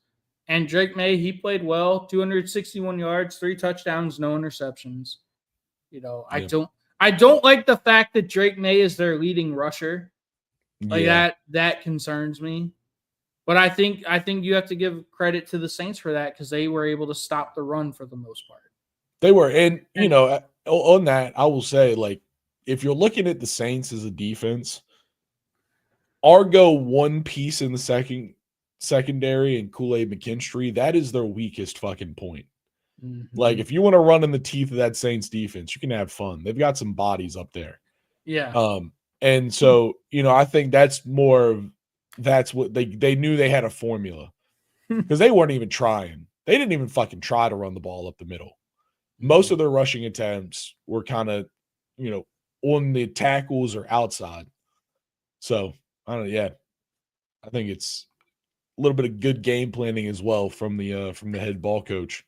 And Drake May, he played well, 261 yards, 3 touchdowns, no interceptions. I don't like the fact that Drake May is their leading rusher. Like that concerns me. But I think you have to give credit to the Saints for that because they were able to stop the run for the most part. They were. And, on that, I will say, like, if you're looking at the Saints as a defense, Argo one piece in the secondary and Kool-Aid McKinstry, that is their weakest fucking point. Mm-hmm. Like, if you want to run in the teeth of that Saints defense, you can have fun. They've got some bodies up there. Yeah. And so, I think that's what they knew they had a formula because they weren't even trying. They didn't even fucking try to run the ball up the middle. Most of their rushing attempts were kind of, on the tackles or outside. So I don't know. Yeah, I think it's a little bit of good game planning as well from the head ball coach.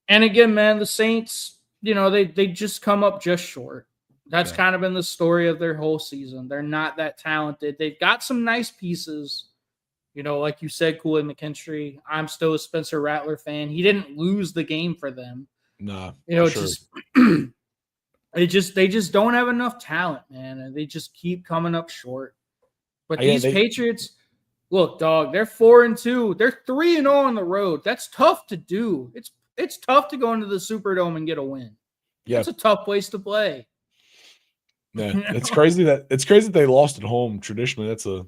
And again, man, the Saints, they just come up just short. That's kind of been the story of their whole season. They're not that talented. They've got some nice pieces. Like you said, Kool-Aid McKinstry. I'm still a Spencer Rattler fan. He didn't lose the game for them. Nah, just they just don't have enough talent, man, and they just keep coming up short. But these Patriots, look, dog, they're 4-2. They're 3-0 on the road. That's tough to do. It's tough to go into the Superdome and get a win. Yeah, it's a tough place to play. Yeah, it's crazy that they lost at home. Traditionally, it's a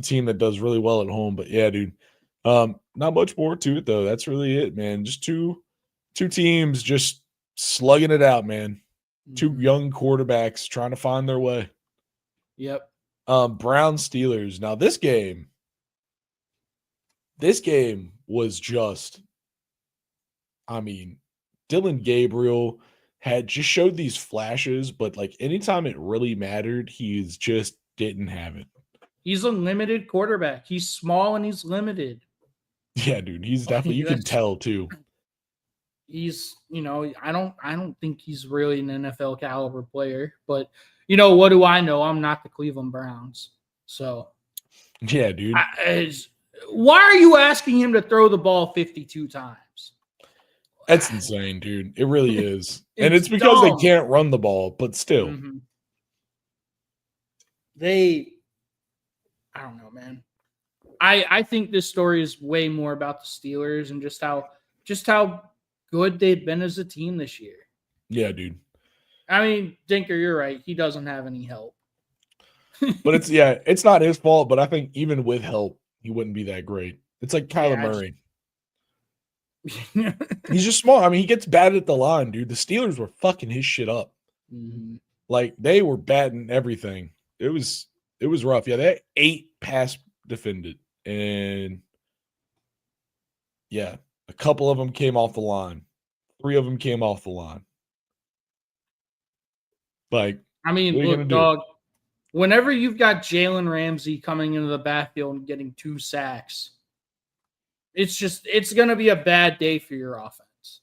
team that does really well at home. But yeah, dude, not much more to it though. That's really it, man. Just two teams just slugging it out, man. Two young quarterbacks trying to find their way. Yep. Brown Steelers. Now this game was just, Dylan Gabriel had just showed these flashes, but like anytime it really mattered, he just didn't have it. He's a limited quarterback. He's small and he's limited. Yeah, dude. He's definitely, you can tell too. He's, I don't think he's really an NFL caliber player, but what do I know? I'm not the Cleveland Browns. So yeah, dude. Why are you asking him to throw the ball 52 times? That's insane, dude. It really is. And it's because they can't run the ball, but still. Mm-hmm. I don't know, man. I think this story is way more about the Steelers and just how good they've been as a team this year. Yeah, dude. Dinker, you're right. He doesn't have any help. But it's not his fault, but I think even with help, he wouldn't be that great. It's like Kyler Murray. He's just small. He gets bad at the line, dude. The Steelers were fucking his shit up. Mm-hmm. Like they were batting everything. It was rough. Yeah, they had 8 pass defended, and yeah, a couple of them came off the line. 3 of them came off the line. Like, look, dog. Whenever you've got Jalen Ramsey coming into the backfield and getting 2 sacks, it's going to be a bad day for your offense.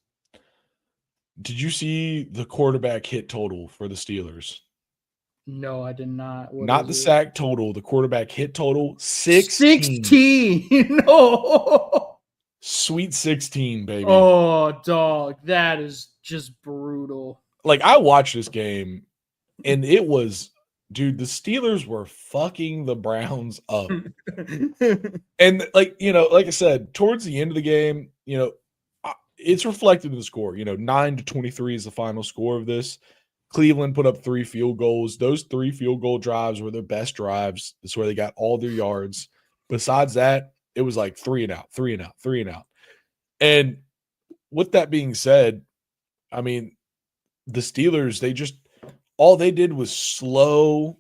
Did you see the quarterback hit total for the Steelers? No, I did not. Not the sack total. The quarterback hit total, 16. 16. No. Sweet 16, baby. Oh, dog. That is just brutal. Like, I watched this game, and it was, dude, the Steelers were fucking the Browns up. And, like I said, towards the end of the game, it's reflected in the score. 9-23 is the final score of this. Cleveland put up 3 field goals. Those 3 field goal drives were their best drives. That's where they got all their yards. Besides that, it was like 3 and out, 3 and out, 3 and out. And with that being said, the Steelers, all they did was slow,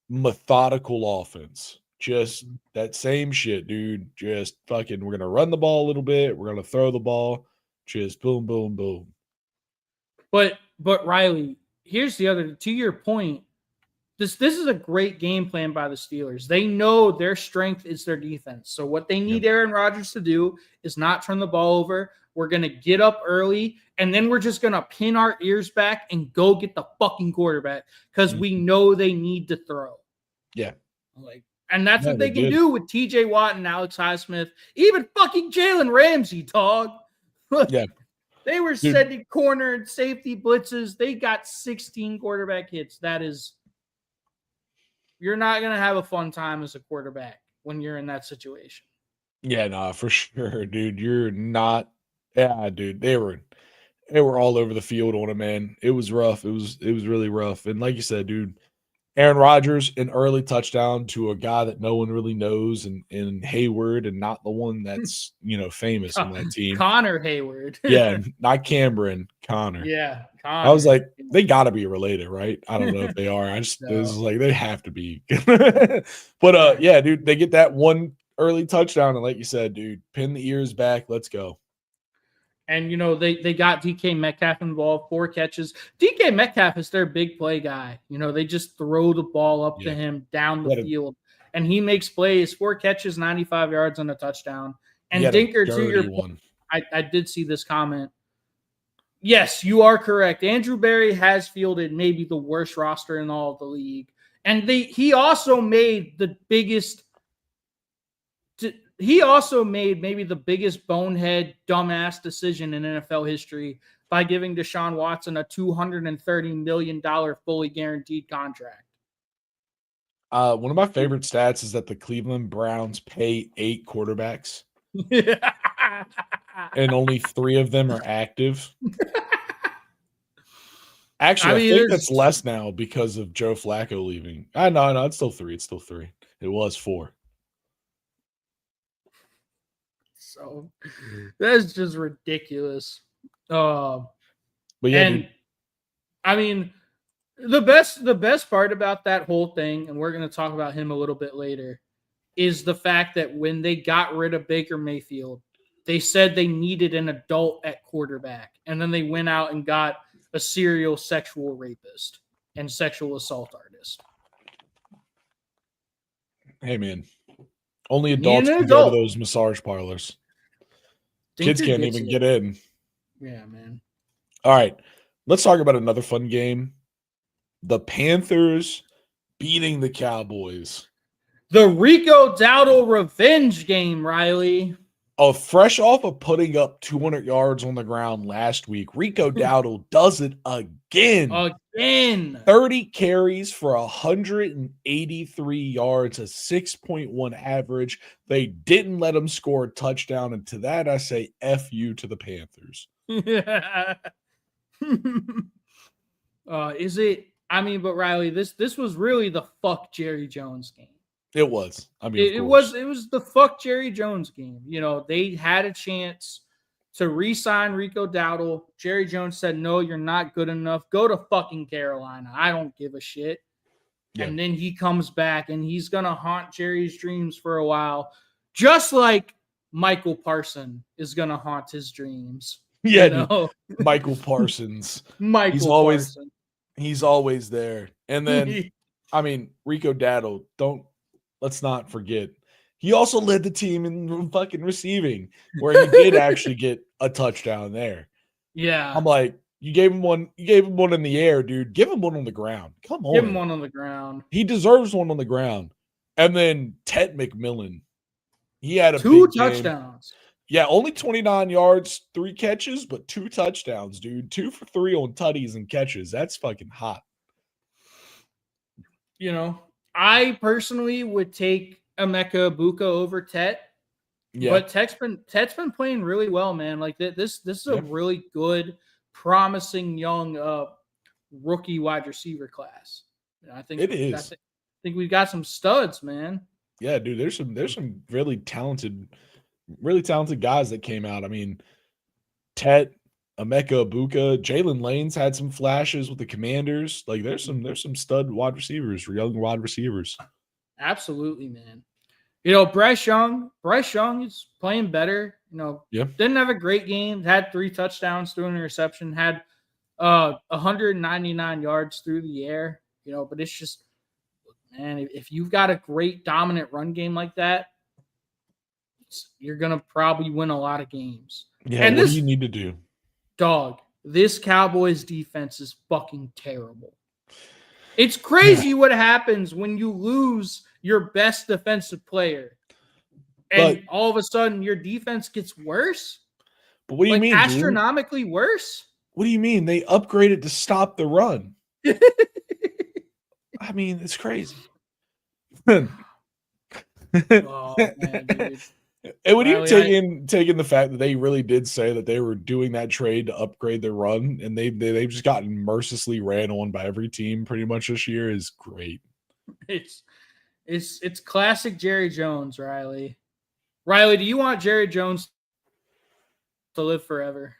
methodical offense. Just that same shit, dude. Just fucking, we're going to run the ball a little bit. We're going to throw the ball. Just boom, boom, boom. But Riley, here's the other, to your point, this is a great game plan by the Steelers. They know their strength is their defense. So what they need Aaron Rodgers to do is not turn the ball over. We're going to get up early, and then we're just going to pin our ears back and go get the fucking quarterback because we know they need to throw. Yeah. And that's what they can do with TJ Watt and Alex Highsmith. Even fucking Jalen Ramsey, dog. Yeah. They were sending corner and safety blitzes. They got 16 quarterback hits. You're not going to have a fun time as a quarterback when you're in that situation. Yeah, no, for sure, dude. You're not. Yeah, dude. They were all over the field on him, man. It was rough. It was really rough. And like you said, dude, Aaron Rodgers, an early touchdown to a guy that no one really knows, and Hayward, and not the one that's famous on that team. Connor Hayward. Yeah, not Cameron, Connor. Yeah, Connor. I was like, they got to be related, right? I don't know if they are. It was like they have to be. But yeah, dude, they get that one early touchdown, and like you said, dude, pin the ears back. Let's go. And, they got DK Metcalf involved, 4 catches. DK Metcalf is their big play guy. They just throw the ball up to him down the field, and he makes plays, 4 catches, 95 yards on a touchdown. And Dinker, to your point, I did see this comment. Yes, you are correct. Andrew Berry has fielded maybe the worst roster in all of the league. And he also made the biggest maybe the biggest bonehead dumbass decision in NFL history by giving Deshaun Watson a $230 million fully guaranteed contract. One of my favorite stats is that the Cleveland Browns pay 8 quarterbacks and only 3 of them are active. Actually, I think that's less now because of Joe Flacco leaving. No, it's still 3. It's still 3. It was 4. So that's just ridiculous. But yeah, dude. I mean, the best part about that whole thing, and we're going to talk about him a little bit later, is the fact that when they got rid of Baker Mayfield, they said they needed an adult at quarterback, and then they went out and got a serial sexual rapist and sexual assault artist. Hey, man. Only adults can go to those massage parlors. Kids can't even get in. Yeah, man. All right. Let's talk about another fun game. The Panthers beating the Cowboys. The Rico Dowdle revenge game, Riley. Oh, fresh off of putting up 200 yards on the ground last week, Rico Dowdle does it again. 30 carries for 183 yards, a 6.1 average. They didn't let him score a touchdown, and to that I say F you to the Panthers. Is it? I mean, but Riley, this was really the fuck Jerry Jones game. It was. I mean, it was the fuck Jerry Jones game. You know, they had a chance to re-sign Rico Dowdle. Jerry Jones said, "No, you're not good enough. Go to fucking Carolina. I don't give a shit." Yeah. And then he comes back and he's gonna haunt Jerry's dreams for a while, just like Michael Parsons is gonna haunt his dreams. Yeah, you know? Michael Parsons. He's always there. And then, I mean, Rico Dowdle, let's not forget, he also led the team in fucking receiving, where he did actually get a touchdown there. Yeah. I'm like, you gave him one in the air, dude. Give him one on the ground. Come on. Give him one on the ground. He deserves one on the ground. And then Ted McMillan, he had 2 touchdowns. Game. Yeah, only 29 yards, 3 catches, but 2 touchdowns, dude. 2 for 3 on tutties and catches. That's fucking hot. You know, I personally would take Emeka Egbuka over Tet. Yeah. But Tet's been playing really well, man. Like this is a really good, promising young rookie wide receiver class. I think it is. I think we've got some studs, man. Yeah, dude. There's some really talented guys that came out. I mean, Tet, Emeka Egbuka, Jalen Lane's had some flashes with the Commanders. Like there's some stud wide receivers, young wide receivers. Absolutely, man. You know, Bryce Young is playing better. You know, didn't have a great game. Had 3 touchdowns, threw an interception, had 199 yards through the air. You know, but it's just, man, if you've got a great dominant run game like that, you're gonna probably win a lot of games. Yeah, and what do you need to do? Dog, this Cowboys defense is fucking terrible. It's crazy what happens when you lose your best defensive player. And all of a sudden your defense gets worse. But what do you mean? Astronomically worse? What do you mean? They upgraded to stop the run. I mean, it's crazy. Oh, man, dude. And when you taking the fact that they really did say that they were doing that trade to upgrade their run, and they've just gotten mercilessly ran on by every team pretty much this year, is great. It's classic Jerry Jones, Riley. Riley, do you want Jerry Jones to live forever?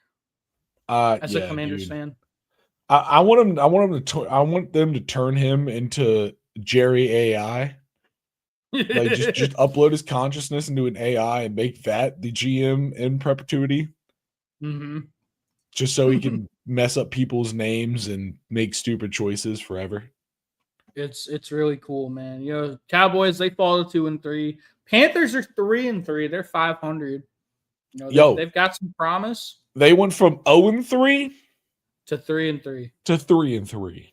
As a Commanders fan, I want them to turn him into Jerry AI. Like just upload his consciousness into an AI and make that the GM in perpetuity. Mm-hmm. Just so he can mess up people's names and make stupid choices forever. It's really cool, man. You know, Cowboys, they fall to 2-3. Panthers are 3-3. They're 500. You know, they've got some promise. They went from 0-3 To 3-3. To 3-3.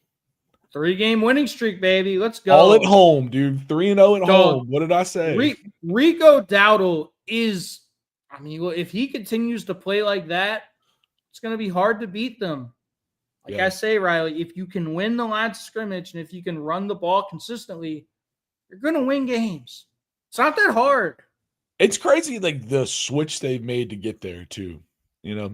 3-game winning streak, baby. Let's go. All at home, dude. 3-0 at Dog, home. What did I say? Rico Dowdle is, I mean, if he continues to play like that, it's going to be hard to beat them. Like I say, Riley, if you can win the line of scrimmage and if you can run the ball consistently, you're going to win games. It's not that hard. It's crazy, like the switch they've made to get there, too. You know,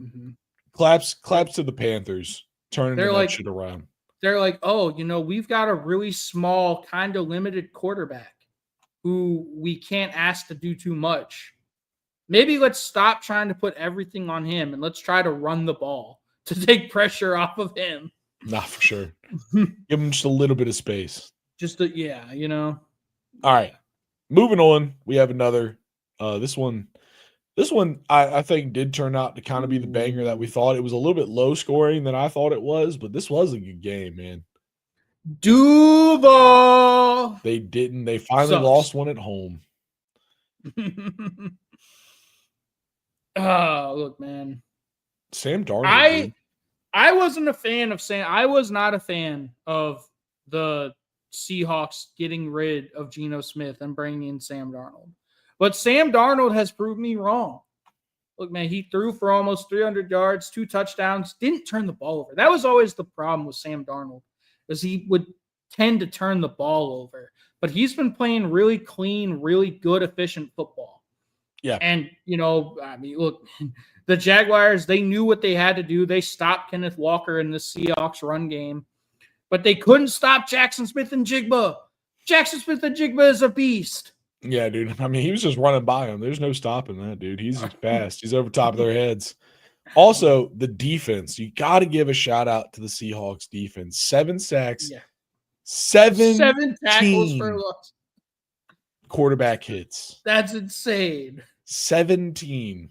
claps to the Panthers turning that shit around. They're like, oh, you know, we've got a really small, kind of limited quarterback who we can't ask to do too much. Maybe let's stop trying to put everything on him and let's try to run the ball to take pressure off of him. Nah, for sure. Give him just a little bit of space. You know. All right. Moving on, we have another. This one I think did turn out to kind of be the banger that we thought. It was a little bit low scoring than I thought it was, but this was a good game, man. Duval. They didn't. They finally lost one at home. Oh, look, man. Sam Darnold. I wasn't a fan of Sam. I was not a fan of the Seahawks getting rid of Geno Smith and bringing in Sam Darnold. But Sam Darnold has proved me wrong. Look, man, he threw for almost 300 yards, 2 touchdowns, didn't turn the ball over. That was always the problem with Sam Darnold, is he would tend to turn the ball over. But he's been playing really clean, really good, efficient football. Yeah. And, you know, I mean, look, the Jaguars, they knew what they had to do. They stopped Kenneth Walker in the Seahawks run game. But they couldn't stop Jackson Smith-Njigba. Jackson Smith-Njigba is a beast. Yeah, dude. I mean, he was just running by him. There's no stopping that, dude. He's just fast. He's over top of their heads. Also, the defense. You got to give a shout out to the Seahawks defense. 7 sacks. Yeah. 7 tackles for loss. Quarterback hits. That's insane. 17.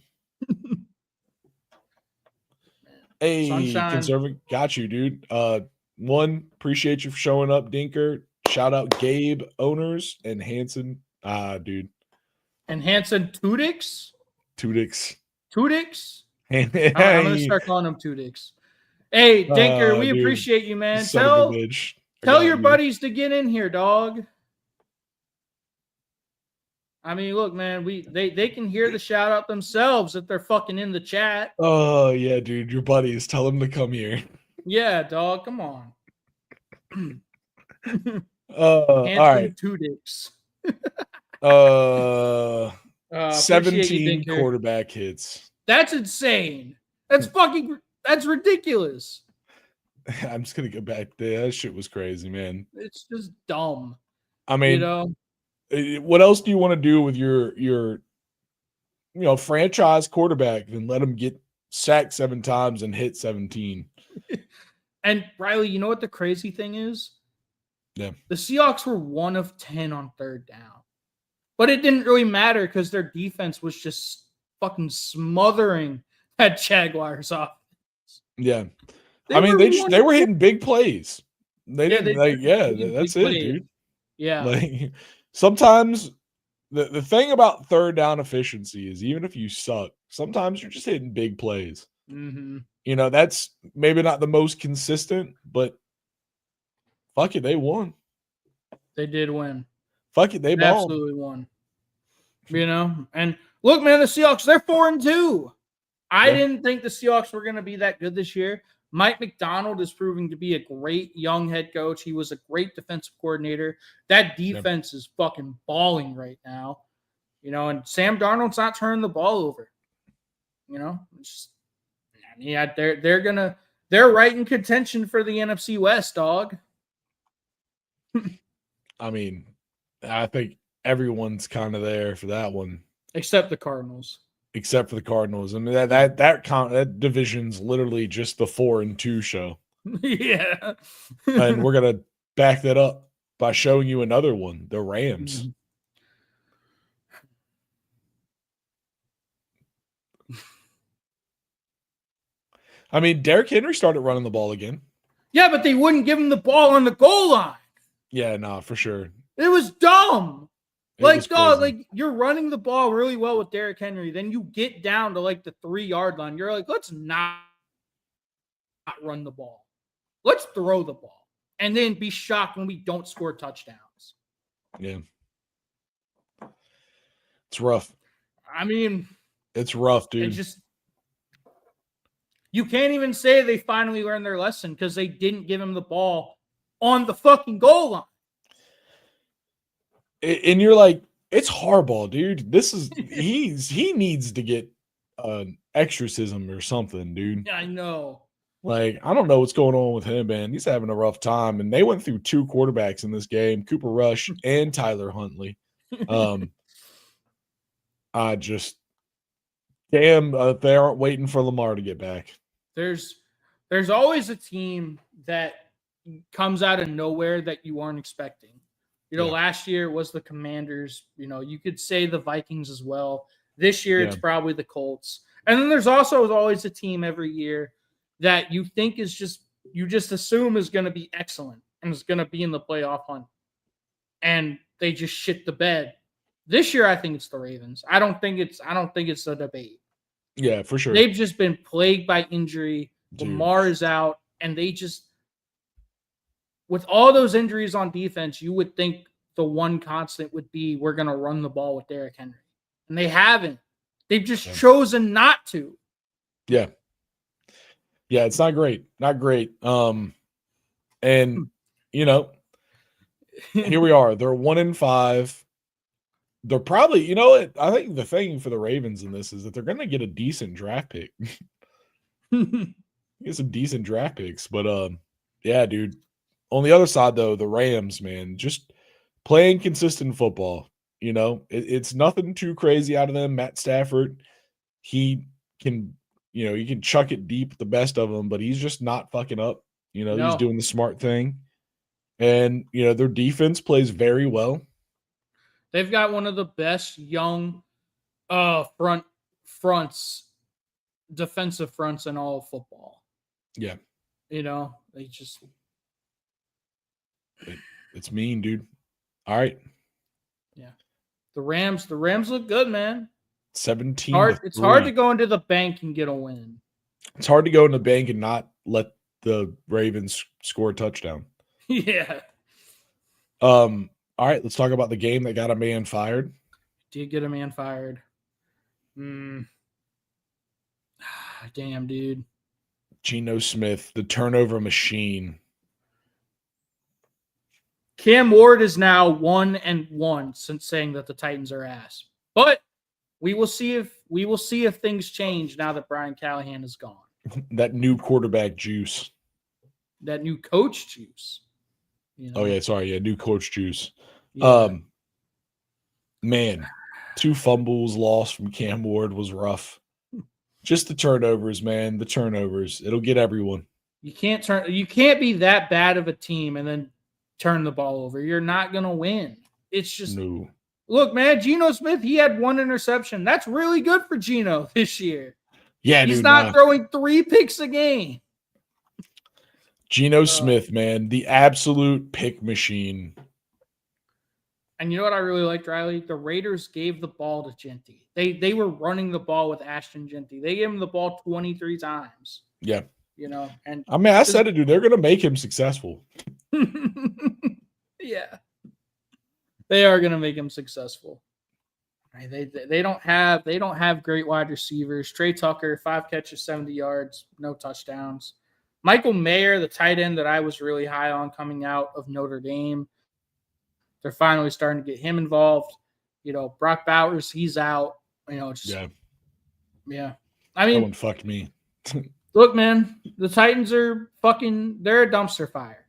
Hey, Sunshine. Conservative. Got you, dude. One, appreciate you for showing up, Dinker. Shout out Gabe Owners and Hanson. Dude. And Hanson Tudix? Tudix. I'm going to start calling him Tudix. Hey, Dinker, we appreciate you, man. Tell your buddies to get in here, dog. I mean, look, man, they can hear the shout out themselves if they're fucking in the chat. Oh, yeah, dude. Your buddies. Tell them to come here. Yeah, dog. Come on. All right. Tudix. 17 quarterback hits. That's insane. That's ridiculous. I'm just gonna go back there. That shit was crazy, man. It's just dumb. I mean, what else do you want to do with your franchise quarterback than let him get sacked 7 times and hit 17? And Riley, you know what the crazy thing is? Yeah. The Seahawks were 1 of 10 on 3rd down. But it didn't really matter because their defense was just fucking smothering that Jaguars offense. Yeah. They were hitting big plays. That's it, dude. Yeah. Like sometimes the thing about 3rd down efficiency is even if you suck, sometimes you're just hitting big plays. Mm-hmm. You know, that's maybe not the most consistent, but fuck it, they won. They did win. Fuck it, they absolutely won. You know, and look, man, the Seahawks, they're 4-2. I didn't think the Seahawks were going to be that good this year. Mike McDonald is proving to be a great young head coach. He was a great defensive coordinator. That defense is fucking balling right now. You know, and Sam Darnold's not turning the ball over. You know, they're right in contention for the NFC West, dog. I mean, I think everyone's kind of there for that one, except the Cardinals. Except for the Cardinals. I mean, that division's literally just the 4-2 show. Yeah. And we're gonna back that up by showing you another one, the Rams. Mm-hmm. I mean, Derrick Henry started running the ball again. Yeah, but they wouldn't give him the ball on the goal line. Yeah, no, for sure. It was dumb. Like you're running the ball really well with Derrick Henry. Then you get down to like the 3-yard line. You're like, let's not run the ball. Let's throw the ball and then be shocked when we don't score touchdowns. Yeah. It's rough. I mean, it's rough, dude. You can't even say they finally learned their lesson because they didn't give him the ball on the fucking goal line. And you're like, it's Harbaugh, dude. He needs to get an exorcism or something, dude. I know. Like, I don't know what's going on with him, man. He's having a rough time. And they went through 2 quarterbacks in this game, Cooper Rush and Tyler Huntley. I just, damn, they aren't waiting for Lamar to get back. There's always a team that comes out of nowhere that you aren't expecting. Last year it was the Commanders. You could say the Vikings as well. This year it's probably the Colts. And then there's also always a team every year that you think you just assume is going to be excellent and is going to be in the playoff hunt. And they just shit the bed. This year I think it's the Ravens. I don't think it's a debate. Yeah, for sure. They've just been plagued by injury. Lamar is out, and they just, with all those injuries on defense, you would think the one constant would be we're going to run the ball with Derrick Henry. And they haven't. They've just chosen not to. Yeah. Yeah, it's not great. Not great. And, here we are. They're 1-5. They're probably, I think the thing for the Ravens in this is that they're going to get a decent draft pick. Get some decent draft picks. But, yeah, dude. On the other side, though, the Rams, man, just playing consistent football. It's nothing too crazy out of them. Matt Stafford, he can chuck it deep, the best of them, but he's just not fucking up. No. He's doing the smart thing. And, their defense plays very well. They've got one of the best young defensive fronts in all of football. Yeah. They just... It's mean, dude. All right. Yeah. The Rams look good, man. 17. It's hard to go into the bank and get a win. It's hard to go in the bank and not let the Ravens score a touchdown. Yeah. All right, let's talk about the game that got a man fired. Did get a man fired. Damn, dude. Geno Smith, the turnover machine. Cam Ward is now 1-1 since saying that the Titans are ass. But we will see if things change now that Brian Callahan is gone. That new quarterback juice. That new coach juice. Oh yeah, sorry, yeah, new coach juice. Yeah. Man, 2 fumbles lost from Cam Ward was rough. Just the turnovers, man. The turnovers. It'll get everyone. You can't be that bad of a team and then turn the ball over. You're not gonna win. It's just no. Look, man, Geno Smith, he had 1 interception. That's really good for Geno this year. Yeah, he's not throwing 3 picks a game. Geno Smith, man, the absolute pick machine. And you know what I really liked, Riley? The Raiders gave the ball to Genty. They were running the ball with Ashton Genty. They gave him the ball 23 times. Yeah. And I mean, I said it, dude. They're going to make him successful. Yeah. They are going to make him successful. They don't have great wide receivers. Trey Tucker, 5 catches, 70 yards, no touchdowns. Michael Mayer, the tight end that I was really high on coming out of Notre Dame. They're finally starting to get him involved. Brock Bowers, he's out. Yeah. I mean, that one fucked me. Look, man, the Titans are they're a dumpster fire.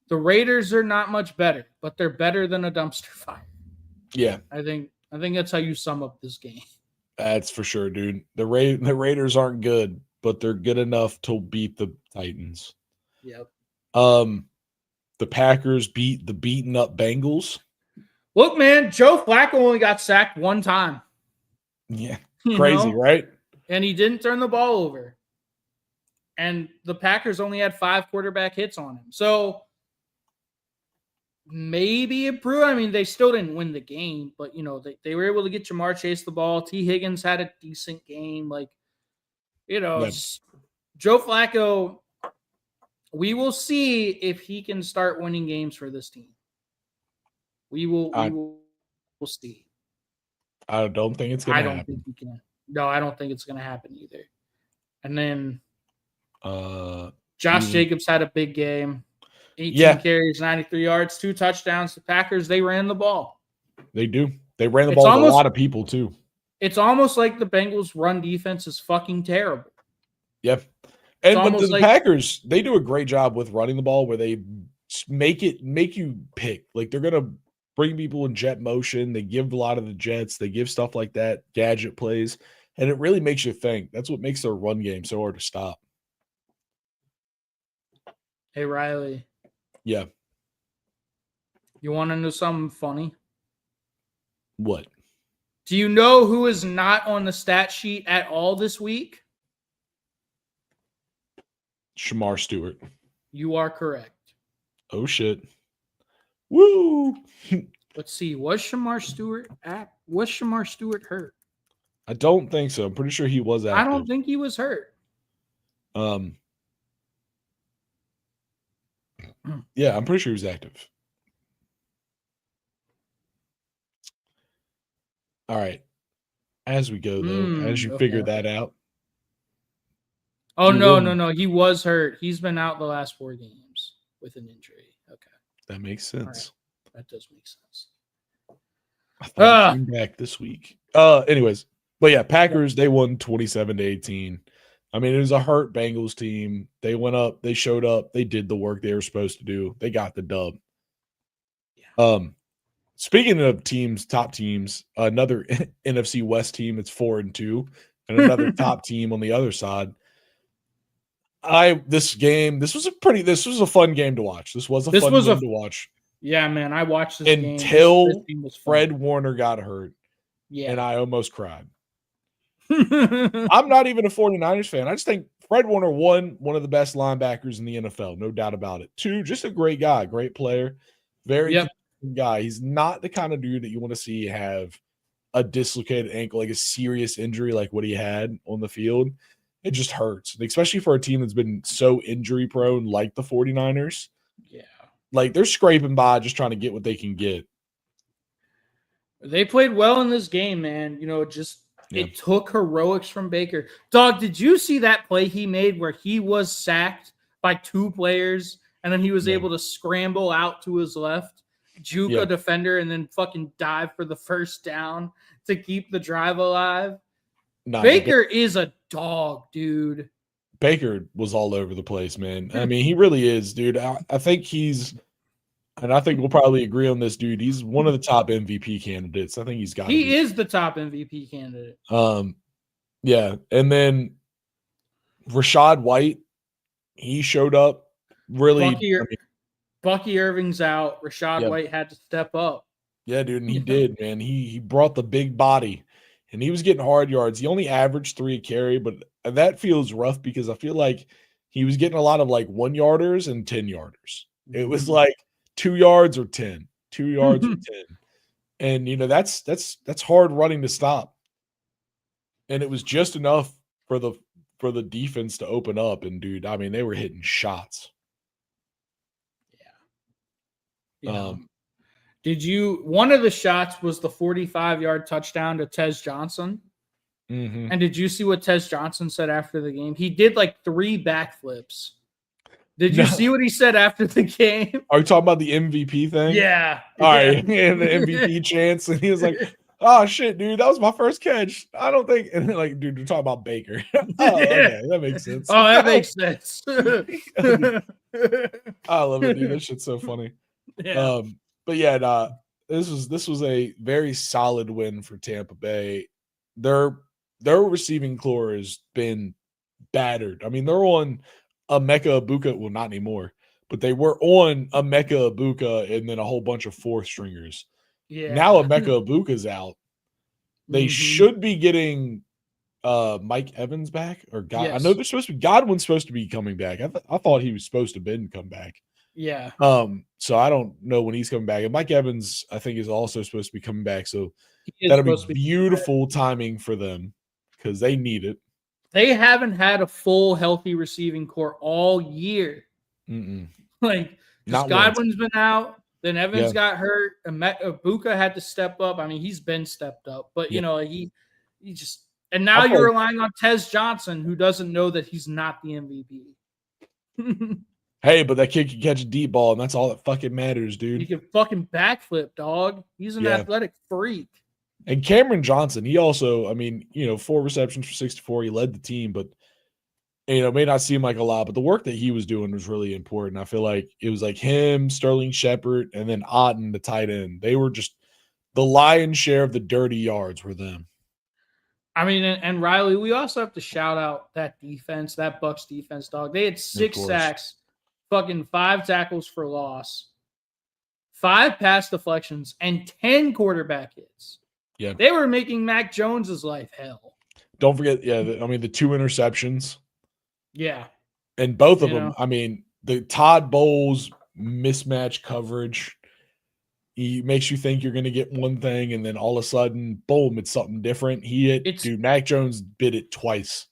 The Raiders are not much better, but they're better than a dumpster fire. Yeah. I think that's how you sum up this game. That's for sure, dude. The Raiders aren't good, but they're good enough to beat the Titans. Yep. The Packers beat the beaten up Bengals. Look, man, Joe Flacco only got sacked 1 time. Yeah. Crazy, right? And he didn't turn the ball over. And the Packers only had 5 quarterback hits on him. So maybe improve. I mean, they still didn't win the game, but they were able to get Jamar Chase the ball. T. Higgins had a decent game. Joe Flacco, we will see if he can start winning games for this team. We will see. I don't think it's going to happen. I don't think he can. No, I don't think it's going to happen either. And then Josh Jacobs had a big game. 18 carries, 93 yards, 2 touchdowns. The Packers, they ran the ball. They do. They ran the ball with a lot of people, too. It's almost like the Bengals' run defense is fucking terrible. Yep. But the Packers, they do a great job with running the ball where they make you pick. Like, they're going to bring people in jet motion. They give a lot of the jets. They give stuff like that, gadget plays. And it really makes you think. That's what makes their run game so hard to stop. Hey, Riley. Yeah. You want to know something funny? What? Do you know who is not on the stat sheet at all this week? Shamar Stewart. You are correct. Oh, shit. Woo! Let's see. Was Shamar Stewart hurt? I don't think so. I'm pretty sure he was active. I don't think he was hurt. Yeah, I'm pretty sure he was active. All right. As we go, though, as you figure that out. Oh, no. He was hurt. He's been out the last 4 games with an injury. Okay. That makes sense. Right. That does make sense. I thought he came back this week. Anyways. But yeah, Packers, they won 27-18. I mean, it was a hurt Bengals team. They went up, they showed up, they did the work they were supposed to do. They got the dub. Yeah. Speaking of teams, top teams, another NFC West team that's 4-2, and another top team on the other side. This was a fun game to watch. This was a fun game to watch. Yeah, man, I watched this until Fred Warner got hurt. Yeah. And I almost cried. I'm not even a 49ers fan. I just think Fred Warner, one of the best linebackers in the NFL, no doubt about it. 2, just a great guy, great player, very good guy. He's not the kind of dude that you want to see have a dislocated ankle, like a serious injury like what he had on the field. It just hurts, especially for a team that's been so injury prone like the 49ers. Yeah. Like they're scraping by just trying to get what they can get. They played well in this game, man. It took heroics from Baker. Dog, did you see that play he made where he was sacked by 2 players and then he was able to scramble out to his left, juke a defender, and then fucking dive for the first down to keep the drive alive? Baker is a dog, dude. Baker was all over the place, man. I mean, he really is, dude. I think and I think we'll probably agree on this, dude. He's one of the top MVP candidates. I think he is the top MVP candidate. Yeah. And then Rashad White, he showed up really. Bucky Irving's out. Rashad White had to step up. Yeah, dude. And he did, man. He brought the big body and he was getting hard yards. He only averaged 3 a carry, but that feels rough because I feel like he was getting a lot of like 1-yarders and 10-yarders. It was like 2 yards or 10, 2 yards or 10. And, that's hard running to stop. And it was just enough for the defense to open up. And, dude, I mean, they were hitting shots. Yeah. One of the shots was the 45-yard touchdown to Tez Johnson. Mm-hmm. And did you see what Tez Johnson said after the game? He did like 3 backflips. Did you see what he said after the game? Are you talking about the MVP thing? Yeah. All right. Yeah, the MVP chance. And he was like, oh, shit, dude, that was my first catch. I don't think. And then, like, dude, we're talking about Baker. Okay, that makes sense. Oh, that makes sense. I love it, dude. That shit's so funny. Yeah. But yeah, this was a very solid win for Tampa Bay. Their receiving core has been battered. I mean, they're on Emeka Egbuka, well, not anymore, but they were on Emeka Egbuka and then a whole bunch of 4th stringers. Yeah. Now Emeka Egbuka's out. They should be getting Mike Evans back or God. Yes. I know they're supposed to be. Godwin's supposed to be coming back. I thought he was supposed to come back. Yeah. So I don't know when he's coming back. And Mike Evans, I think, is also supposed to be coming back. So that'll be beautiful timing for them because they need it. They haven't had a full healthy receiving core all year. Like, just Godwin's been out, then Evans got hurt, and Ibuka had to step up. I mean, he's been stepped up, but you know, he just, and now you're relying on Tez Johnson, who doesn't know that he's not the MVP. Hey, but that kid can catch a deep ball, and that's all that fucking matters, dude. He can fucking backflip, dog. He's an athletic freak. And Cameron Johnson, he also, I mean, 4 receptions for 64. He led the team, but, it may not seem like a lot, but the work that he was doing was really important. I feel like it was like him, Sterling Shepard, and then Otten, the tight end. They were just the lion's share of the dirty yards were them. I mean, and Riley, we also have to shout out that defense, that Bucs defense, dog. They had 6 sacks, fucking 5 tackles for loss, 5 pass deflections, and 10 quarterback hits. Yeah. They were making Mac Jones's life hell. Don't forget, the 2 interceptions. Yeah. And both of them, I mean, the Todd Bowles mismatch coverage, he makes you think you're going to get one thing, and then all of a sudden, boom, it's something different. Mac Jones bit it twice.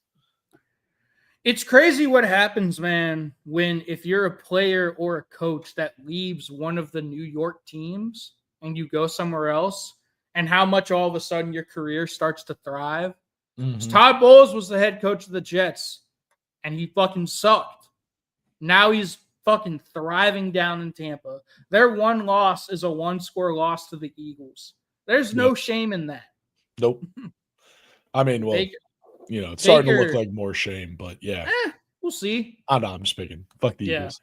It's crazy what happens, man, if you're a player or a coach that leaves one of the New York teams and you go somewhere else, and how much all of a sudden your career starts to thrive. Todd Bowles was the head coach of the Jets, and he fucking sucked. Now he's fucking thriving down in Tampa. Their one loss is a 1-score loss to the Eagles. There's no shame in that. Nope. I mean, well, it's starting to look like more shame, but yeah. We'll see. I know, I'm just picking. Fuck the Eagles.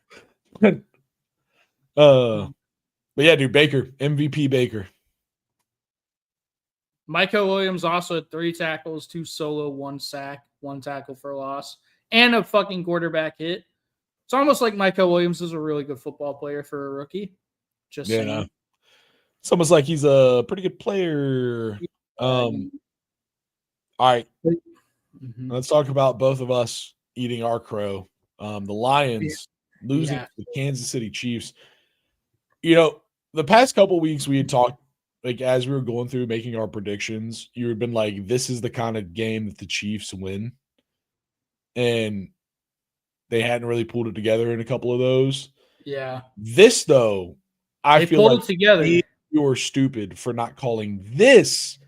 But yeah, dude, Baker, MVP Baker. Micah Williams also had 3 tackles, 2 solo, 1 sack, 1 tackle for loss, and a fucking quarterback hit. It's almost like Micah Williams is a really good football player for a rookie. Just saying. No. It's almost like he's a pretty good player. All right. Let's talk about both of us eating our crow. The Lions losing to the Kansas City Chiefs. The past couple weeks we had talked, like, as we were going through making our predictions, you had been like, this is the kind of game that the Chiefs win. And they hadn't really pulled it together in a couple of those. Yeah. This, though, I feel like together. You're stupid for not calling this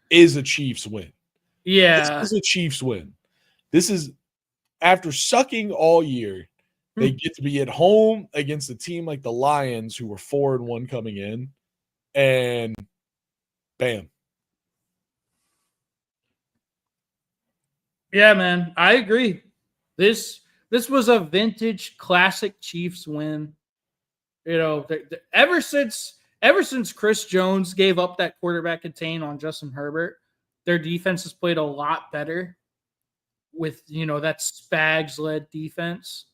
is a Chiefs win. Yeah. This is a Chiefs win. This is, after sucking all year, they get to be at home against a team like the Lions, who were 4-1 coming in. And bam. Yeah, man, I agree. This was a vintage classic Chiefs win. Ever since Chris Jones gave up that quarterback contain on Justin Herbert, their defense has played a lot better with, that Spags-led defense.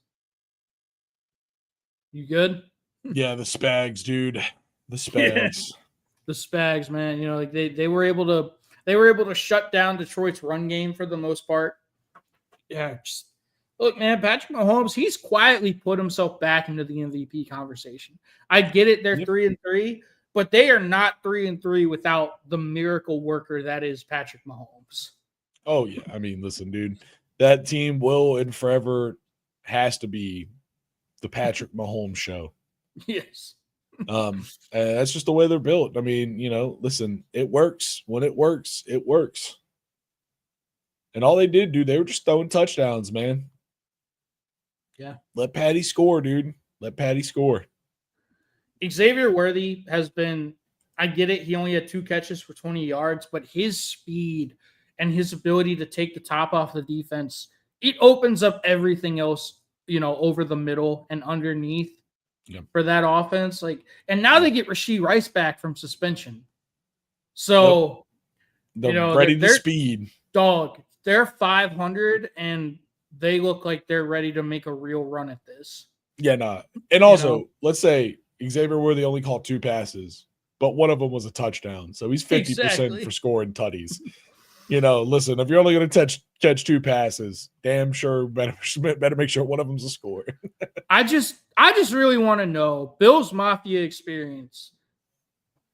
You good? Yeah, the Spags, dude. The Spags. The Spags, man. They were able to shut down Detroit's run game for the most part. Yeah, look, man, Patrick Mahomes, he's quietly put himself back into the MVP conversation. I get it, they're 3-3, but they are not 3-3 without the miracle worker that is Patrick Mahomes. Oh yeah, I mean, listen, dude, that team will and forever has to be the Patrick Mahomes show. Yes. That's just the way they're built. I mean, listen, it works. When it works, it works. And all they did, dude, they were just throwing touchdowns, man. Yeah. Let Patty score, dude. Let Patty score. Xavier Worthy has been, I get it, he only had 2 catches for 20 yards, but his speed and his ability to take the top off the defense, it opens up everything else, over the middle and underneath. Yep. For that offense. And now they get Rashee Rice back from suspension. So, ready to speed. Dog, they're 500 and they look like they're ready to make a real run at this. Yeah, nah. And also, let's say Xavier Worthy only caught 2 passes, but one of them was a touchdown. So he's 50% for scoring tutties. Listen, if you're only going to catch 2 passes, damn sure better make sure one of them's a score. I just really want to know, Bills Mafia experience.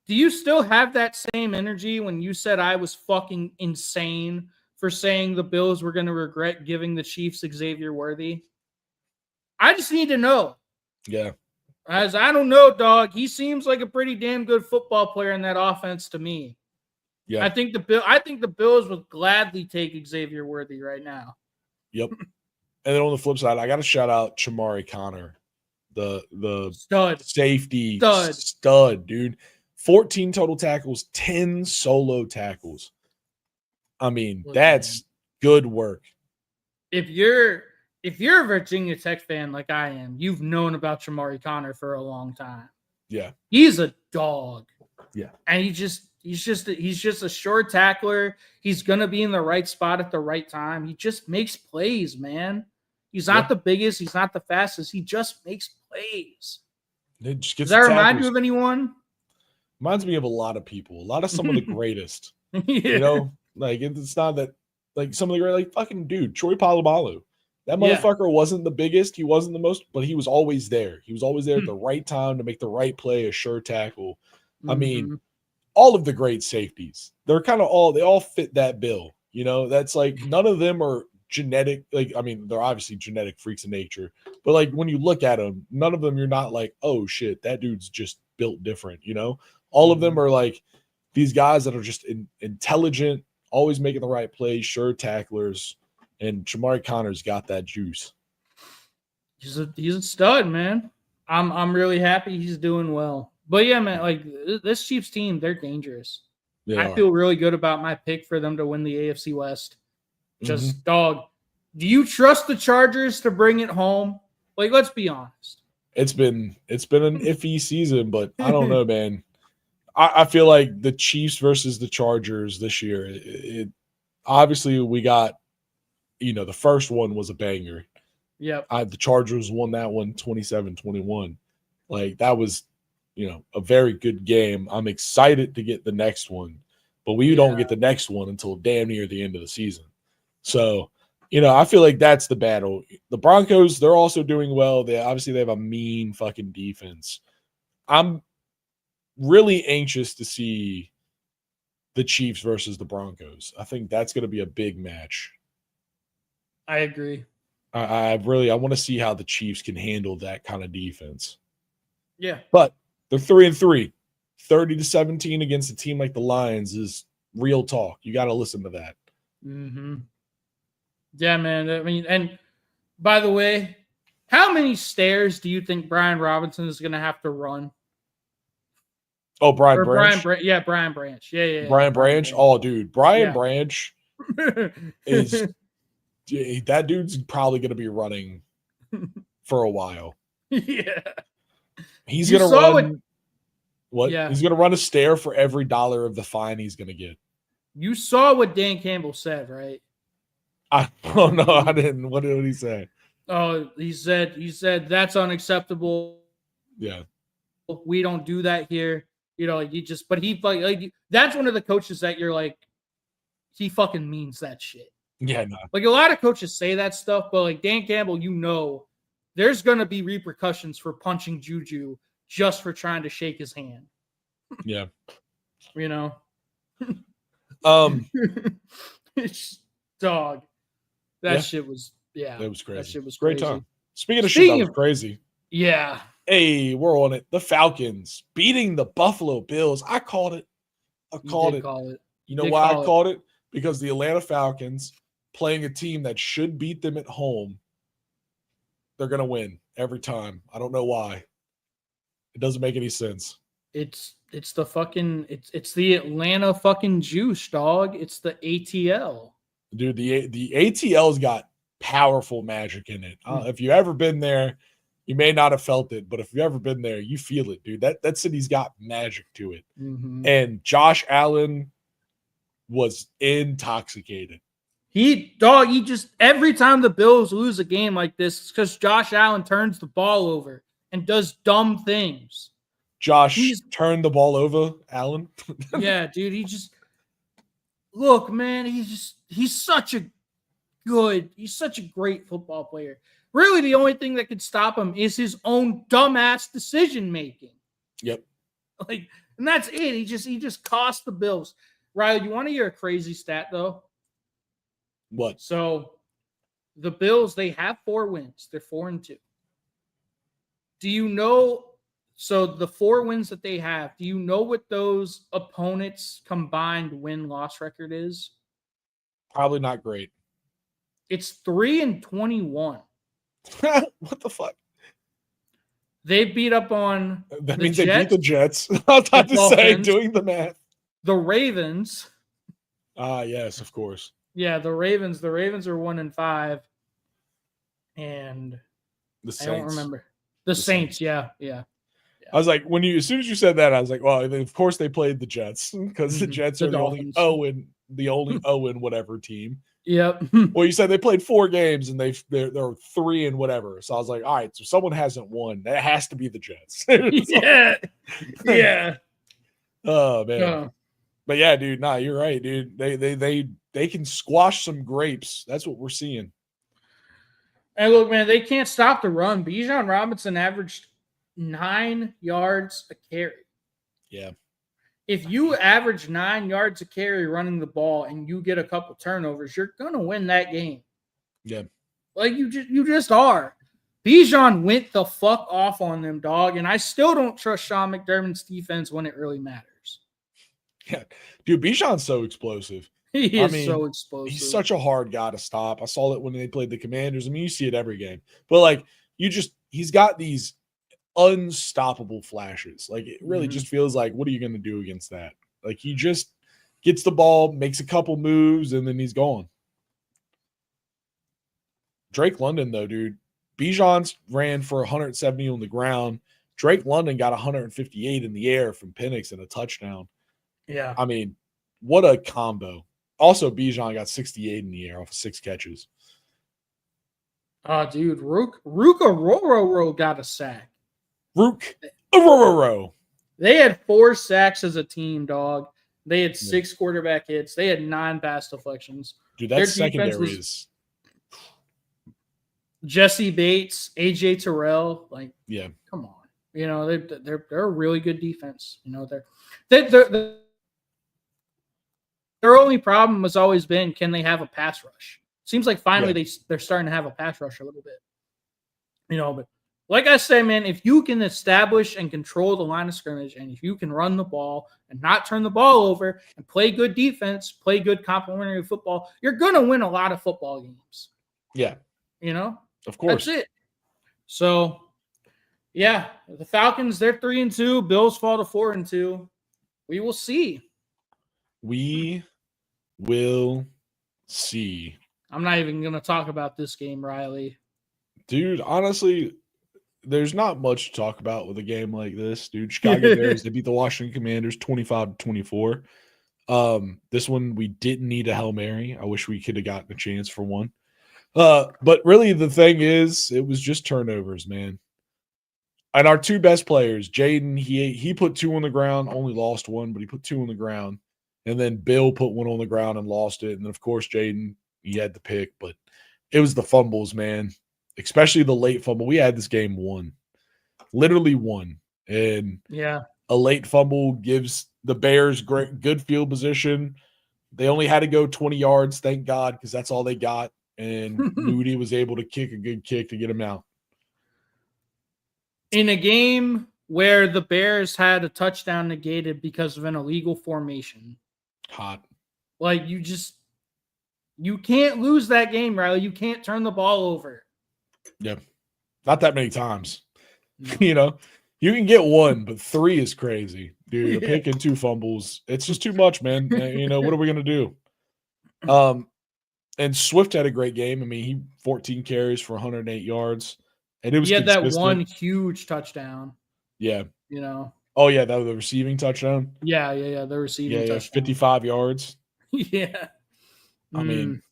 Do you still have that same energy when you said I was fucking insane for saying the Bills were going to regret giving the Chiefs Xavier Worthy. I just need to know. Yeah. As I don't know, dog. He seems like a pretty damn good football player in that offense to me. Yeah. I think the Bills would gladly take Xavier Worthy right now. Yep. And then on the flip side, I got to shout out Chamari Connor, the Stud. safety Stud. stud, dude. 14 total tackles, 10 solo tackles. I mean, Look, that's good work. If you're a Virginia Tech fan like I am, you've known about Chamari Connor for a long time. Yeah. He's a dog. Yeah. And he's just a short tackler. He's gonna be in the right spot at the right time. He just makes plays, man. He's not the biggest, he's not the fastest. He just makes plays. It just Does gets that the remind you tackles. of anyone? Reminds me of a lot of people, a lot of some of the greatest. Yeah. You know, like it's not that like some of the great, like fucking dude, Troy Polamalu. That motherfucker wasn't the biggest, he wasn't the most, but he was always there. He was always there at the right time to make the right play, a sure tackle. I mean, all of the great safeties, they're kind of they all fit that bill. You know, that's like none of them are genetic. Like, I mean, they're obviously genetic freaks of nature, but like when you look at them, none of them you're not like, oh shit, that dude's just built different. You know, all of them are like these guys that are just intelligent, always making the right plays, sure tacklers, and Chamari Connor's got that juice. He's a stud, man. I'm really happy he's doing well. But yeah, man, like this Chiefs team, they're dangerous. I feel really good about my pick for them to win the AFC West. Just dog. Do you trust the Chargers to bring it home? Like, let's be honest. It's been an iffy season, but I don't know, man. I feel like the Chiefs versus the Chargers this year. It obviously we got, you know, the first one was a banger. Yep. The Chargers won that one 27-21. Like that was, you know, a very good game. I'm excited to get the next one, but we don't get the next one until damn near the end of the season. So, you know, I feel like that's the battle. The Broncos, they're also doing well. They have a mean fucking defense. I'm really anxious to see the Chiefs versus the Broncos. I think that's going to be a big match. I agree. I want to see how the Chiefs can handle that kind of defense. Yeah. But they're 3-3. 30-17 against a team like the Lions is real talk. You got to listen to that. Mm-hmm. Yeah, man. I mean, and by the way, how many stairs do you think Brian Robinson is going to have to run? Oh, Brian Branch? Brian Branch. Yeah. Brian Branch? Oh, dude. Brian Branch is – that dude's probably going to be running for a while. Yeah. He's going to run – what? Yeah. He's going to run a stair for every dollar of the fine he's going to get. You saw what Dan Campbell said, right? Oh, no, I didn't. What did he say? Oh, he said that's unacceptable. Yeah. We don't do that here. You know, that's one of the coaches that you're like, he fucking means that shit. Yeah, no. Like a lot of coaches say that stuff, but like Dan Campbell, you know, there's going to be repercussions for punching Juju just for trying to shake his hand. Yeah. You know? It's dog. That shit was, That was crazy. That shit was great crazy. time. Speaking of shit that was crazy. Yeah. Hey, we're on it. The Falcons beating the Buffalo Bills. I called it. Call it. You know why I called it? Because the Atlanta Falcons playing a team that should beat them at home, they're going to win every time. I don't know why. It doesn't make any sense. It's the Atlanta fucking juice, dog. It's the ATL. Dude, the ATL's got powerful magic in it. If you've ever been there, you may not have felt it, but if you've ever been there, you feel it, dude. That city's got magic to it. Mm-hmm. And Josh Allen was intoxicated. He just every time the Bills lose a game like this, it's because Josh Allen turns the ball over and does dumb things. Josh turned the ball over, Allen. Yeah, dude. Look, man, he's such a great football player. Really, the only thing that could stop him is his own dumbass decision making. Yep. And that's it. He just cost the Bills. Riley, do you want to hear a crazy stat though? What? So the Bills, they have 4 wins. They're 4-2. Do you know? So the 4 wins that they have, do you know what those opponents' combined win-loss record is? Probably not great. It's 3-21. What the fuck? They beat up on That the means Jets, they beat the Jets. I was about the to say, Dolphins, doing the math. the Ravens. Yes, of course. Yeah, the Ravens. The Ravens are 1-5, and The Saints. I don't remember the Saints. Yeah. I was like, as soon as you said that, I was like, well, of course they played the Jets because the Jets The are Dolphins. the only Owen whatever team. Yep. Well, you said they played 4 games and they're 3 and whatever. So I was like, all right, so someone hasn't won. That has to be the Jets. Yeah. Oh man. But yeah, dude, nah, you're right, dude. They can squash some grapes. That's what we're seeing. And look, man, they can't stop the run. Bijan Robinson averaged 9 yards a carry. Yeah. If you average 9 yards a carry running the ball and you get a couple turnovers, you're gonna win that game. Yeah. Like you just are. Bijan went the fuck off on them, dog. And I still don't trust Sean McDermott's defense when it really matters. Yeah. Dude, Bijan's so explosive. He is so explosive. He's such a hard guy to stop. I saw it when they played the Commanders. I mean, you see it every game. But like he's got these unstoppable flashes. Like it really just feels like, what are you going to do against that? Like he just gets the ball, makes a couple moves, and then he's gone. Drake London, though, dude. Bijan's ran for 170 on the ground. Drake London got 158 in the air from Penix and a touchdown. Yeah. I mean, what a combo. Also, Bijan got 68 in the air off of 6 catches. Oh, dude. Ruka Rororo got a sack. Rook Rororo. They had 4 sacks as a team, dog. They had 6 quarterback hits. They had 9 pass deflections. Dude, that secondary is Jesse Bates, AJ Terrell. Like, yeah, come on. You know, they're a really good defense. You know, their only problem has always been, can they have a pass rush? Seems like finally they're starting to have a pass rush a little bit. You know, but like I say, man, if you can establish and control the line of scrimmage, and if you can run the ball and not turn the ball over and play good defense, play good complementary football, you're going to win a lot of football games. Yeah. You know? Of course. That's it. So, yeah, the Falcons, they're 3-2. Bills fall to 4-2. We will see. We will see. I'm not even going to talk about this game, Riley. Dude, honestly, there's not much to talk about with a game like this, dude. Chicago Bears, they beat the Washington Commanders 25-24. This one, we didn't need a Hail Mary. I wish we could have gotten a chance for one. But really, the thing is, it was just turnovers, man. And our 2 best players, Jaden, he put 2 on the ground, only lost 1, but he put 2 on the ground. And then Bill put 1 on the ground and lost it. And then, of course, Jaden, he had the pick. But it was the fumbles, man, especially the late fumble. We had this game won, literally won. And a late fumble gives the Bears good field position. They only had to go 20 yards, thank God, because that's all they got. And Moody was able to kick a good kick to get him out. In a game where the Bears had a touchdown negated because of an illegal formation. Hot. Like, you can't lose that game, Riley. You can't turn the ball over. Yeah. Not that many times. No. You know, you can get 1, but 3 is crazy. Dude, a pick and 2 fumbles. It's just too much, man. You know, what are we going to do? And Swift had a great game. I mean, he 14 carries for 108 yards. And it was had consistent. That one huge touchdown. Yeah. You know. Oh, yeah, that was the receiving touchdown. Yeah. The receiving touchdown. 55 yards. Yeah. I mean,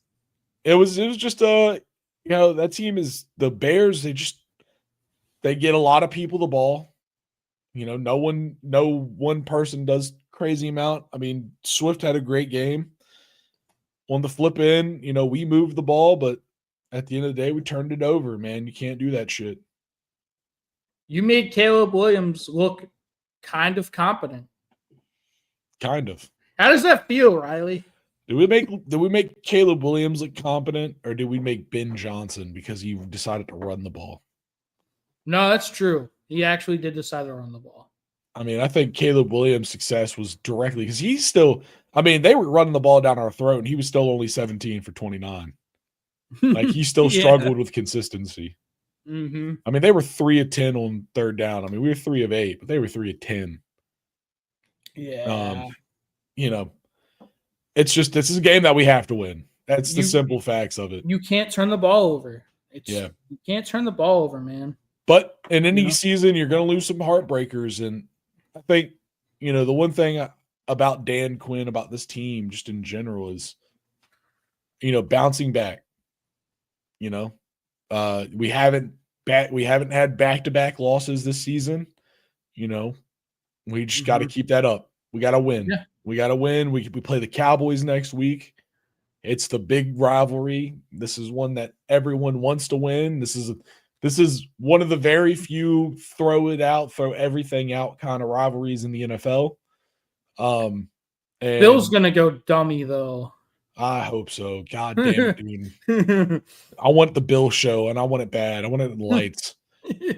it was just you know, that team is the Bears. They get a lot of people the ball. You know, no one person does crazy amount. I mean, Swift had a great game. On the flip end, you know, we moved the ball, but at the end of the day, we turned it over, man. You can't do that shit. You made Caleb Williams look kind of competent. Kind of. How does that feel, Riley? Did we make Caleb Williams look competent, or did we make Ben Johnson because he decided to run the ball? No, that's true. He actually did decide to run the ball. I mean, I think Caleb Williams' success was directly because he's still. I mean, they were running the ball down our throat, and he was still only 17 for 29. Like he still struggled with consistency. Mm-hmm. I mean, they were 3 of 10 on third down. I mean, we were 3 of 8, but they were 3 of 10. Yeah. You know, it's just this is a game that we have to win. That's the simple facts of it. You can't turn the ball over. You can't turn the ball over, man. But in any season, you're going to lose some heartbreakers, and I think the one thing about Dan Quinn, about this team, just in general, is bouncing back. We haven't had back-to-back losses this season. We just got to keep that up. We got to win. Yeah. We got to win. We play the Cowboys next week. It's the big rivalry. This is one that everyone wants to win. This is one of the very few throw everything out kind of rivalries in the NFL. And Bill's gonna go dummy though. I hope so. God damn it, dude. I want the Bill show, and I want it bad. I want it in the lights.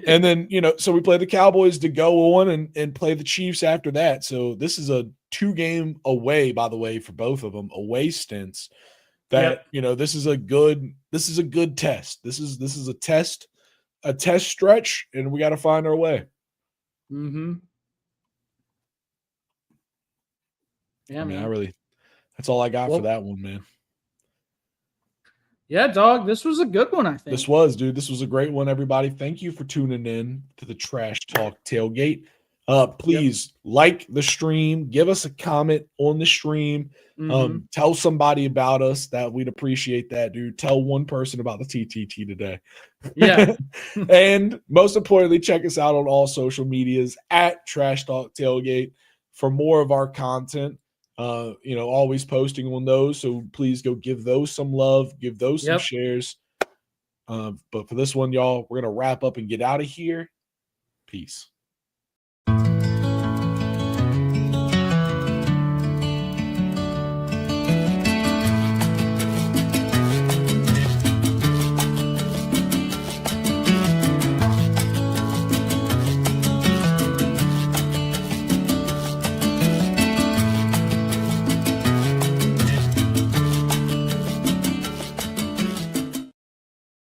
And then, so we play the Cowboys to go on and play the Chiefs after that. So this is a 2-game away, by the way, for both of them, away stints. That, this is a good test. This is a test stretch, and we got to find our way. Mm-hmm. Yeah, man. That's all I got for that one, man. Yeah, dog. This was a good one, I think. This was a great one, everybody. Thank you for tuning in to the Trash Talk Tailgate. Please like the stream. Give us a comment on the stream. Tell somebody about us. That we'd appreciate that, dude. Tell one person about the TTT today. Yeah. And most importantly, check us out on all social medias at Trash Talk Tailgate for more of our content. Always posting on those. So please go give those some love, give those some shares. But for this one, y'all, we're going to wrap up and get out of here. Peace.